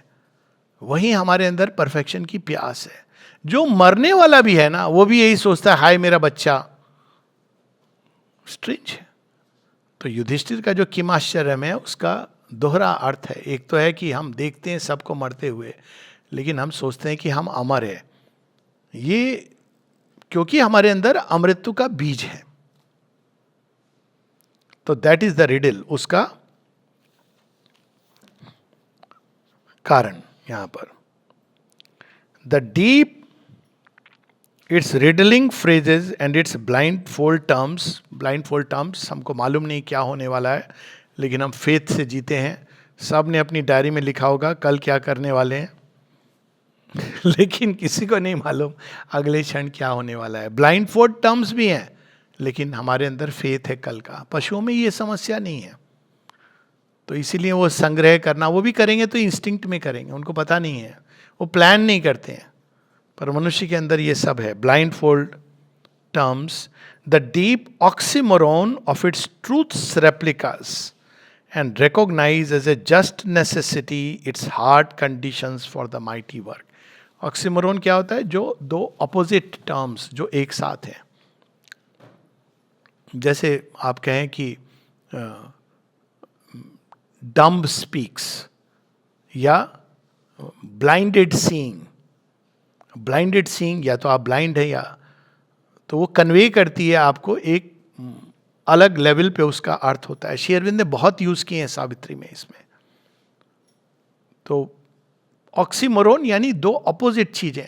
वहीं हमारे अंदर परफेक्शन की प्यास है. जो मरने वाला भी है ना, वो भी यही सोचता है हाय मेरा बच्चा. स्ट्रेंज है. तो युधिष्ठिर का जो किमाश्चर्य है उसका दोहरा अर्थ है. एक तो है कि हम देखते हैं सबको मरते हुए, लेकिन हम सोचते हैं कि हम अमर है. ये क्योंकि हमारे अंदर अमृत्यु का बीज है. तो दैट इज द रिडल, उसका कारण यहां पर. The deep it's riddling phrases and it's blind fold terms. Blind fold terms, हमको मालूम नहीं क्या होने वाला है, लेकिन हम फेथ से जीते हैं. सब ने अपनी डायरी में लिखा होगा कल क्या करने वाले हैं, लेकिन किसी को नहीं मालूम अगले क्षण क्या होने वाला है. ब्लाइंड फोल्ड टर्म्स भी हैं, लेकिन हमारे अंदर फेथ है कल का. पशुओं में ये समस्या नहीं है, तो इसीलिए वो संग्रह करना, वो भी करेंगे तो इंस्टिंक्ट में करेंगे, उनको पता नहीं है, वो प्लान नहीं करते हैं. पर मनुष्य के अंदर ये सब है. Blindfold terms, the deep oxymoron of its truths replicas and recognise as a just necessity its hard conditions for the mighty work. Oxymoron क्या होता है? जो दो अपोजिट टर्म्स जो एक साथ हैं. जैसे आप कहें कि डम्ब स्पीक्स या ब्लाइंडेड सीइंग. ब्लाइंडेड सीइंग, या तो आप ब्लाइंड है, या तो वो कन्वे करती है आपको एक अलग लेवल पे, उसका अर्थ होता है. श्री अरविंद ने बहुत यूज किए हैं सावित्री में इसमें. तो ऑक्सीमोरोन यानी दो अपोजिट चीजें.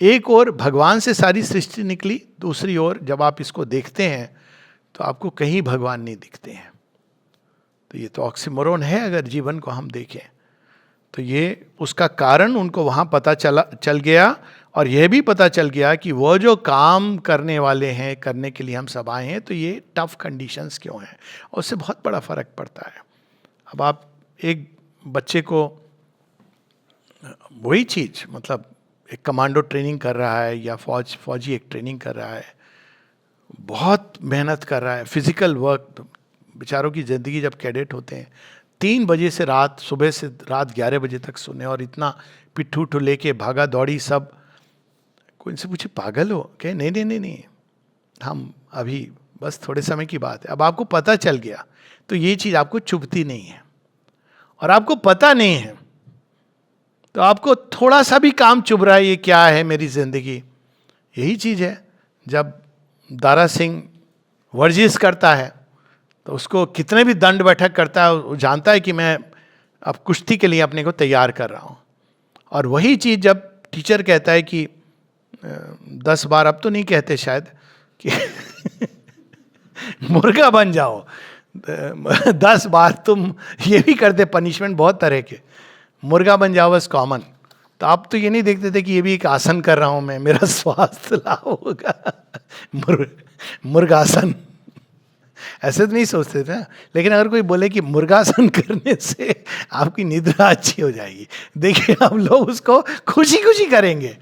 एक और भगवान से सारी सृष्टि निकली, दूसरी ओर जब आप इसको देखते हैं तो आपको कहीं भगवान नहीं दिखते हैं. तो ये तो ऑक्सीमोरोन है. अगर जीवन को हम देखें तो ये उसका कारण उनको वहाँ पता चल गया, और यह भी पता चल गया कि वो जो काम करने वाले हैं, करने के लिए हम सब आए हैं, तो ये टफ कंडीशंस क्यों हैं, और उससे बहुत बड़ा फर्क पड़ता है. अब आप एक बच्चे को वही चीज़, मतलब एक कमांडो ट्रेनिंग कर रहा है या फौजी एक ट्रेनिंग कर रहा है, बहुत मेहनत कर रहा है, फिजिकल वर्क. बेचारों की ज़िंदगी जब कैडेट होते हैं 3 बजे से सुबह से रात 11 बजे तक सोने, और इतना पिट्ठू उठू लेके भागा दौड़ी सब. कोई इनसे पूछे पागल हो? कहे नहीं नहीं नहीं नहीं, हम अभी बस थोड़े समय की बात है. अब आपको पता चल गया तो ये चीज़ आपको चुभती नहीं है, और आपको पता नहीं है तो आपको थोड़ा सा भी काम चुभ रहा है, ये क्या है मेरी जिंदगी. यही चीज़ है. जब दारा सिंह वर्जिश करता है तो उसको कितने भी दंड बैठक करता है, वो जानता है कि मैं अब कुश्ती के लिए अपने को तैयार कर रहा हूँ. और वही चीज़ जब टीचर कहता है कि 10 बार, अब तो नहीं कहते शायद, कि मुर्गा बन जाओ, 10 बार तुम ये भी करते, पनिशमेंट बहुत तरह के. मुर्गा बन जाओ बस कॉमन। तो आप तो ये नहीं देखते थे कि ये भी एक आसन कर रहा हूं मैं, मेरा स्वास्थ्य लाभ होगा। मुर्गासन ऐसे तो नहीं सोचते थे ना। लेकिन अगर कोई बोले कि मुर्गासन करने से आपकी निद्रा अच्छी हो जाएगी, देखिए हम लोग उसको खुशी खुशी करेंगे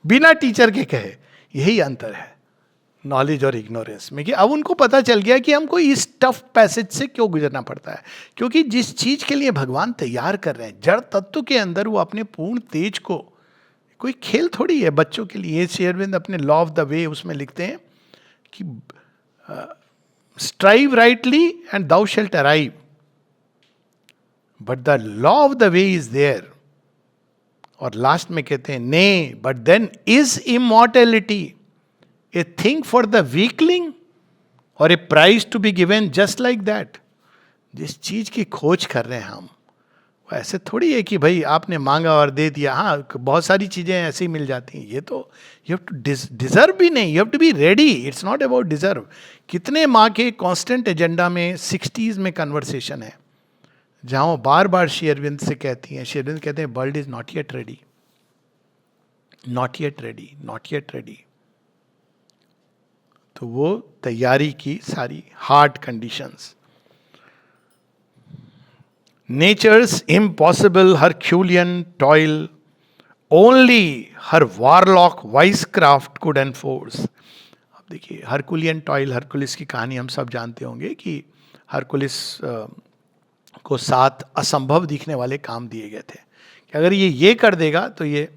बिना टीचर के कहे। यही अंतर है नॉलेज और इग्नोरेंस में, कि अब उनको पता चल गया कि हमको इस टफ पैसेज से क्यों गुजरना पड़ता है। क्योंकि जिस चीज के लिए भगवान तैयार कर रहे हैं, जड़ तत्व के अंदर वो अपने पूर्ण तेज को, कोई खेल थोड़ी है बच्चों के लिए। श्री अरविंद अपने लॉ ऑफ द वे उसमें लिखते हैं कि strive rightly and thou shalt arrive, but the law of the way is there. और लास्ट में कहते हैं ने but then is immortality a thing for the weakling or a prize to be given just like that. जिस चीज की खोज कर रहे हैं हम, वो ऐसे थोड़ी है कि भाई आपने मांगा और दे दिया। हाँ, बहुत सारी चीजें ऐसे ही मिल जाती हैं। ये तो यू हैव टू डिजर्व भी नहीं, you have to be ready. It's not about deserve. कितने माँ के कांस्टेंट एजेंडा में 60s में कन्वर्सेशन है जहां वो बार बार श्री अरविंद से कहती हैं, श्री अरविंद कहते हैं world is not yet ready, not yet ready, not yet ready. तो वो तैयारी की सारी hard conditions. Nature's impossible Herculean toil only her warlock vice craft could enforce. अब देखिए हरकुलियन टॉयल, हरकुलिस की कहानी हम सब जानते होंगे कि हरकुलिस को 7 असंभव दिखने वाले काम दिए गए थे कि अगर ये कर देगा तो ये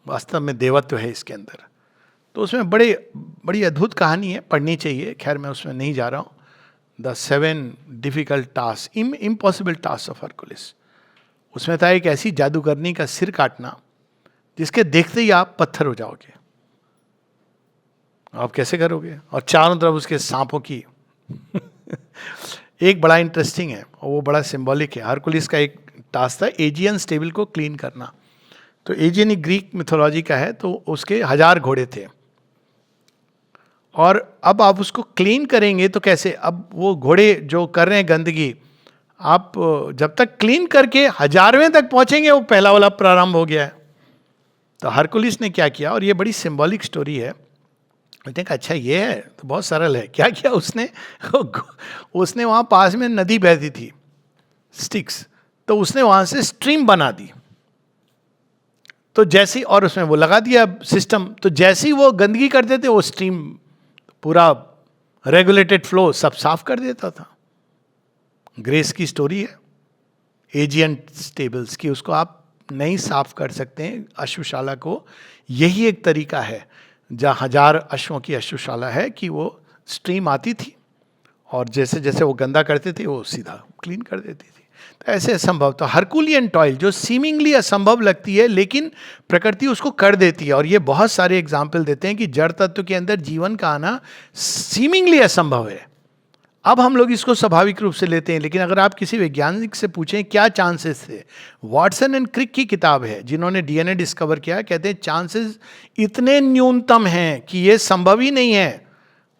वास्तव में देवत्व है इसके अंदर। तो उसमें बड़ी अद्भुत कहानी है, पढ़नी चाहिए। खैर मैं उसमें नहीं जा रहा हूँ। The 7 difficult task, impossible task of Hercules. उसमें था एक ऐसी जादूगरनी का सिर काटना जिसके देखते ही आप पत्थर हो जाओगे। आप कैसे करोगे? और चारों तरफ उसके सांपों की एक बड़ा इंटरेस्टिंग है और वो बड़ा सिंबॉलिक है। हरकुलिस का एक टास्क था एजियन स्टेबल को क्लीन करना। तो एजियन ही ग्रीक मिथोलॉजी का है, तो उसके 1000 घोड़े थे और अब आप उसको क्लीन करेंगे तो कैसे? अब वो घोड़े जो कर रहे हैं गंदगी, आप जब तक क्लीन करके 1000वें तक पहुंचेंगे वो पहला वाला प्रारंभ हो गया है। तो हरकुलिस ने क्या किया, और ये बड़ी सिंबॉलिक स्टोरी है। कहते हैं अच्छा ये है तो बहुत सरल है। क्या किया उसने? उसने वहाँ पास में नदी बहती थी स्टिक्स, तो उसने वहाँ से स्ट्रीम बना दी। तो जैसी, और उसमें वो लगा दिया सिस्टम, तो जैसी वो गंदगी करते थे वो स्ट्रीम पूरा रेगुलेटेड फ्लो सब साफ कर देता था। ग्रेस की स्टोरी है एजियन स्टेबल्स की। उसको आप नहीं साफ कर सकते हैं अश्वशाला को। यही एक तरीका है जहाँ 1000 अश्वों की अश्वशाला है कि वो स्ट्रीम आती थी और जैसे जैसे वो गंदा करते थे वो सीधा क्लीन कर देती थी। तो ऐसे असंभव, तो हरकुलियन टॉयल जो सीमिंगली असंभव लगती है लेकिन प्रकृति उसको कर देती है। और ये बहुत सारे एग्जाम्पल देते हैं कि जड़ तत्व के अंदर जीवन का आना सीमिंगली असंभव है। अब हम लोग इसको स्वाभाविक रूप से लेते हैं, लेकिन अगर आप किसी वैज्ञानिक से पूछें क्या चांसेस थे, वॉटसन एंड क्रिक की किताब है जिन्होंने डीएनए डिस्कवर किया, कहते हैं चांसेस इतने न्यूनतम हैं कि ये संभव ही नहीं है।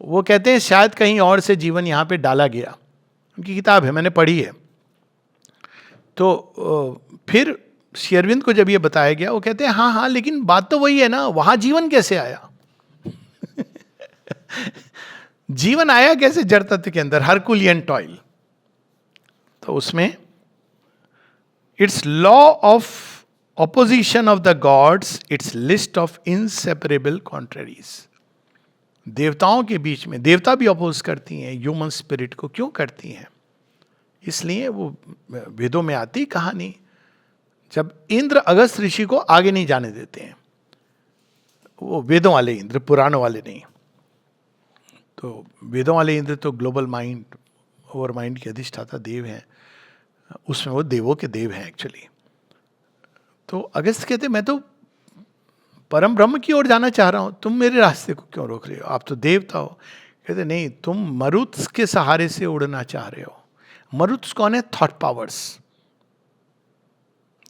वो कहते हैं शायद कहीं और से जीवन यहाँ पे डाला गया। उनकी किताब है, मैंने पढ़ी है। तो फिर श्री अरविंद को जब ये बताया गया, वो कहते हैं हाँ हाँ लेकिन बात तो वही है ना, वहाँ जीवन कैसे आया? जीवन आया कैसे जड़ तत्व के अंदर? Herculean toil. तो उसमें it's law of opposition of the God's, it's list of inseparable countries. देवताओं के बीच में, देवता भी अपोज करती हैं ह्यूमन स्पिरिट को। क्यों करती हैं? इसलिए वो वेदों में आती कहानी, जब इंद्र अगस्त ऋषि को आगे नहीं जाने देते हैं, वो वेदों वाले इंद्र, पुराणों वाले नहीं। तो वेदों वाले इंद्र तो ग्लोबल माइंड, ओवर माइंड के अधिष्ठाता देव हैं, उसमें वो देवों के देव हैं एक्चुअली। तो अगस्त कहते मैं तो परम ब्रह्म की ओर जाना चाह रहा हूं, तुम मेरे रास्ते को क्यों रोक रहे हो? आप तो देवता हो। कहते नहीं, तुम मरुत्स के सहारे से उड़ना चाह रहे हो। मरुत्स कौन है? Thought powers.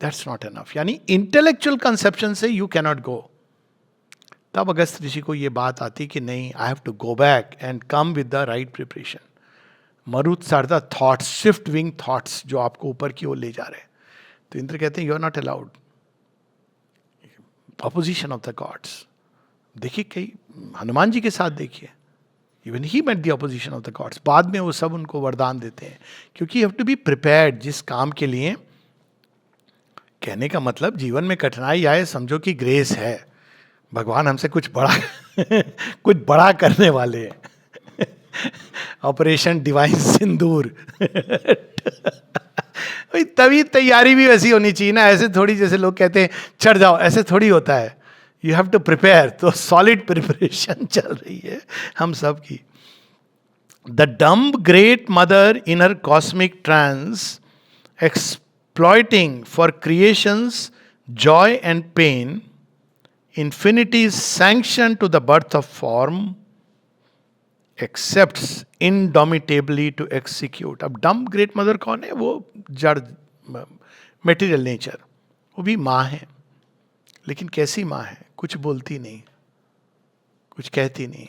That's not enough, यानी इंटेलेक्चुअल कंसेप्शन से यू कैनॉट गो। तब अगस्त ऋषि को ये बात आती कि नहीं, I have to go back and come with the right preparation. Maruts are the thoughts, swift wing thoughts जो आपको ऊपर की ओर ले जा रहे हैं। तो इंद्र कहते हैं you are not allowed. Opposition of the gods. देखिए कई हनुमान जी के साथ देखिए, even he met the opposition of the gods. बाद में वो सब उनको वरदान देते हैं, क्योंकि you have to be prepared जिस काम के लिए. कहने का मतलब जीवन में कठिनाई आए समझो कि ग्रेस है, भगवान हमसे कुछ बड़ा कुछ बड़ा करने वाले हैं. ऑपरेशन डिवाइन सिंदूर. तभी तैयारी भी वैसी होनी चाहिए ना, ऐसे थोड़ी जैसे लोग कहते हैं चढ़ जाओ, ऐसे थोड़ी होता है. You have to prepare. तो सॉलिड प्रिपरेशन चल रही है हम सब की. The dumb great mother in her cosmic trance exploiting for creation's joy and pain, infinity sanction to the birth of form, accepts indomitably to execute. अब डम्ब ग्रेट मदर कौन है? वो जड़ मेटीरियल नेचर. वो भी माँ है, लेकिन कैसी माँ है? कुछ बोलती नहीं, कुछ कहती नहीं.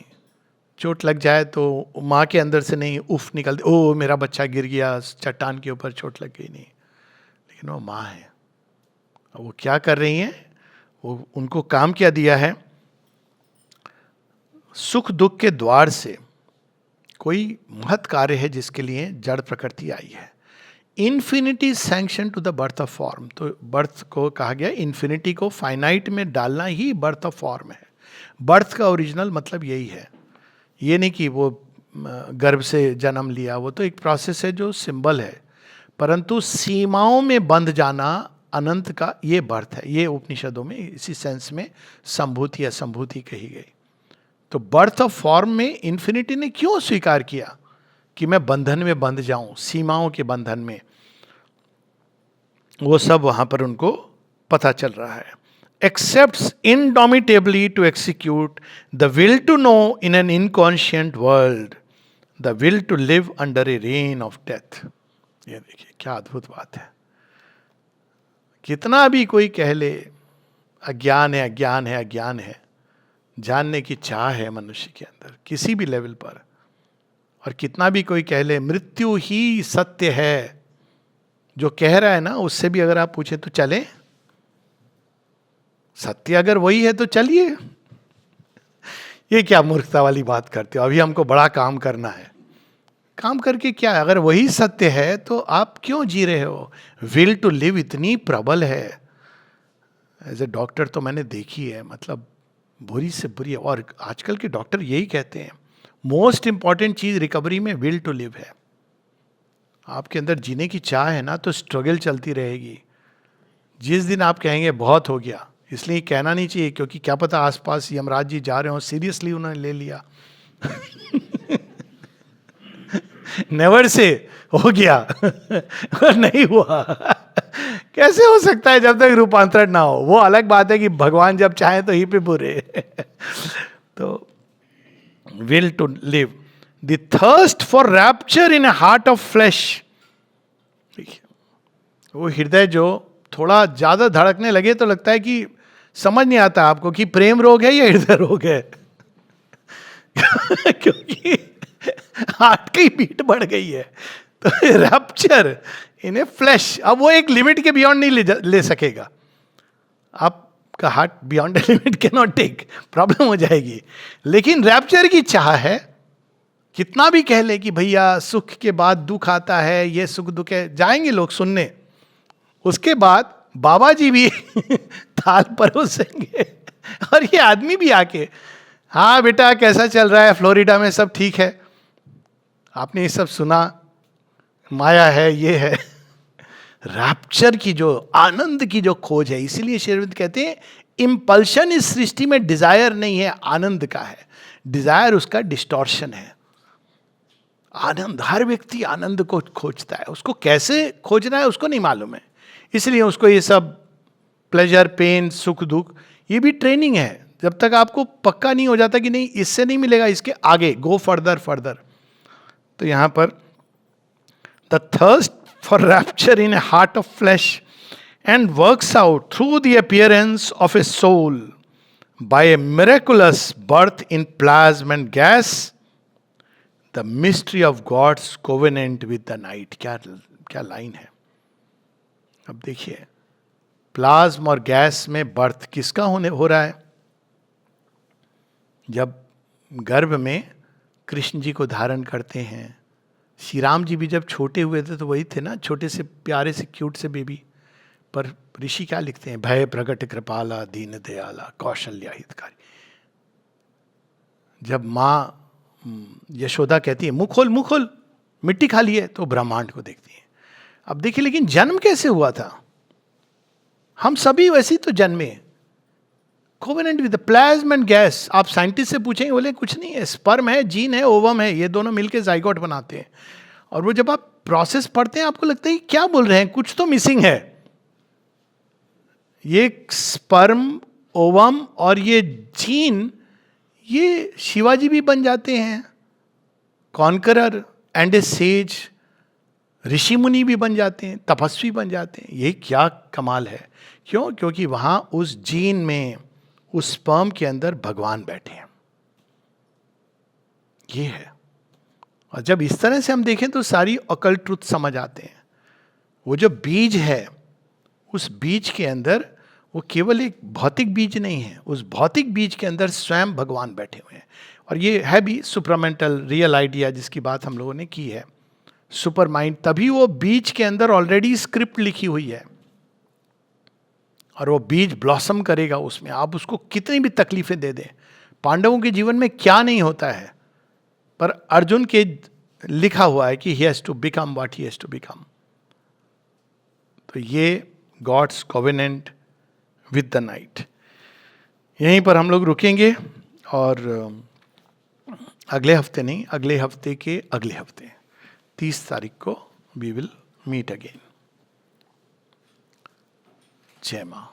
चोट लग जाए तो माँ के अंदर से नहीं उफ निकलती, ओ मेरा बच्चा गिर गया चट्टान के ऊपर, चोट लग गई. नहीं, लेकिन वो माँ है. वो क्या कर रही हैं? वो उनको काम क्या दिया है? सुख दुख के द्वार से कोई महत् कार्य है जिसके लिए जड़ प्रकृति आई है. Infinity sanction to the birth of form. तो बर्थ को कहा गया, इन्फिनिटी को फाइनाइट में डालना ही बर्थ ऑफ फॉर्म है. बर्थ का ओरिजिनल मतलब यही है. ये नहीं कि वो गर्भ से जन्म लिया, वो तो एक प्रोसेस है जो सिंबल है, परंतु सीमाओं में बंध जाना अनंत का ये बर्थ है. ये उपनिषदों में इसी सेंस में संभूति या संभूति कही गई. तो बर्थ ऑफ फॉर्म में इन्फिनिटी ने क्यों स्वीकार किया कि मैं बंधन में बंध जाऊं, सीमाओं के बंधन में? वो सब वहां पर उनको पता चल रहा है. Accepts indomitably to execute the will to know in an inconscient world, the will to live under a reign of death. ये देखिए क्या अद्भुत बात है. कितना भी कोई कह ले अज्ञान है, अज्ञान है, अज्ञान है, जानने की चाह है मनुष्य के अंदर किसी भी लेवल पर. और कितना भी कोई कह ले मृत्यु ही सत्य है, जो कह रहा है ना उससे भी अगर आप पूछे तो चले, सत्य अगर वही है तो चलिए. ये क्या मूर्खता वाली बात करते हो? अभी हमको बड़ा काम करना है. काम करके क्या? अगर वही सत्य है तो आप क्यों जी रहे हो? विल टू लिव इतनी प्रबल है. एज ए डॉक्टर तो मैंने देखी है, मतलब बुरी से बुरी. और आजकल के डॉक्टर यही कहते हैं मोस्ट इंपॉर्टेंट चीज रिकवरी में विल टू लिव है. आपके अंदर जीने की चाह है ना, तो स्ट्रगल चलती रहेगी. जिस दिन आप कहेंगे बहुत हो गया, इसलिए कहना नहीं चाहिए, क्योंकि क्या पता आसपास यमराज जी जा रहे हो, सीरियसली उन्होंने ले लिया. नेवर से हो गया और नहीं हुआ. कैसे हो सकता है जब तक रूपांतरण ना हो? वो अलग बात है कि भगवान जब चाहे तो ही पे बुरे. तो will to live, the thirst for rapture in a heart of flesh. देखिए वो हृदय जो थोड़ा ज्यादा धड़कने लगे तो लगता है कि समझ नहीं आता आपको कि प्रेम रोग है या हृदय रोग है. क्योंकि हार्ट की बीट बढ़ गई है. तो रैप्चर इन ए फ्लैश, अब वो एक लिमिट के बियॉन्ड नहीं ले सकेगा. आपका heart beyond limit can not take, problem हो जाएगी. लेकिन रैप्चर की चाह है. कितना भी कह ले कि भैया सुख के बाद दुख आता है, ये सुख दुख है, जाएंगे लोग सुनने. उसके बाद बाबा जी भी थाल परोसेंगे और ये आदमी भी आके, हाँ बेटा कैसा चल रहा है फ्लोरिडा में, सब ठीक है, आपने ये सब सुना, माया है, ये है. रैप्चर की जो आनंद की जो खोज है. इसीलिए श्री अरविंद कहते हैं इंपल्शन इस सृष्टि में डिजायर नहीं है, आनंद का है. डिजायर उसका डिस्टॉर्शन है. आनंद, हर व्यक्ति आनंद को खोजता है. उसको कैसे खोजना है उसको नहीं मालूम है, इसलिए उसको ये सब प्लेजर, पेन, सुख दुख, ये भी ट्रेनिंग है. जब तक आपको पक्का नहीं हो जाता कि नहीं इससे नहीं मिलेगा, इसके आगे गो फर्दर फर्दर. तो यहां पर the thirst for rapture in a heart of flesh and works out through the appearance of a soul by a miraculous birth in plasm and gas the mystery of God's covenant with the night. क्या क्या लाइन है. अब देखिए प्लाज्मा और गैस में बर्थ किसका हो रहा है? जब गर्भ में कृष्ण जी को धारण करते हैं, श्री राम जी भी जब छोटे हुए थे तो वही थे ना, छोटे से प्यारे से क्यूट से बेबी। पर ऋषि क्या लिखते हैं? भय प्रगट कृपाला दीन दयाला कौशल्या हितकारी। जब माँ यशोदा कहती है मुंह खोल, मिट्टी खा ली है, तो ब्रह्मांड को देखती है। अब देखिए, लेकिन जन्म कैसे हुआ था? हम सभी वैसे ही तो जन्मे, covenant with plasma and gas. आप साइंटिस्ट से पूछेंगे, बोले कुछ नहीं है, स्पर्म है, जीन है, ओवम है, ये दोनों मिलके जाइगोट बनाते हैं। और वो जब आप प्रोसेस पढ़ते हैं आपको लगता है कि क्या बोल रहे हैं, कुछ तो मिसिंग है। ये स्पर्म, ओवम और ये जीन, ये शिवाजी भी बन जाते हैं, कॉन्करर एंड ए सेज, ऋषि मुनि भी बन जाते हैं, तपस्वी बन जाते हैं। ये क्या कमाल है! क्यों? क्योंकि वहां उस जीन में, उस स्पर्म के अंदर भगवान बैठे हैं। ये है। और जब इस तरह से हम देखें तो सारी ऑकल्ट ट्रुथ समझ आते हैं। वो जो बीज है, उस बीज के अंदर, वो केवल एक भौतिक बीज नहीं है, उस भौतिक बीज के अंदर स्वयं भगवान बैठे हुए हैं। और ये है भी सुपरामेंटल रियल आइडिया जिसकी बात हम लोगों ने की है, सुपर माइंड। तभी वो बीज के अंदर ऑलरेडी स्क्रिप्ट लिखी हुई है और वो बीज ब्लॉसम करेगा उसमें। आप उसको कितनी भी तकलीफें दे दें, पांडवों के जीवन में क्या नहीं होता है, पर अर्जुन के लिखा हुआ है कि he has to become what he has to become. तो ये God's covenant with the night. यहीं पर हम लोग रुकेंगे और अगले हफ्ते नहीं, अगले हफ्ते के अगले हफ्ते 30 तारीख को वी विल मीट अगेन। जय मां।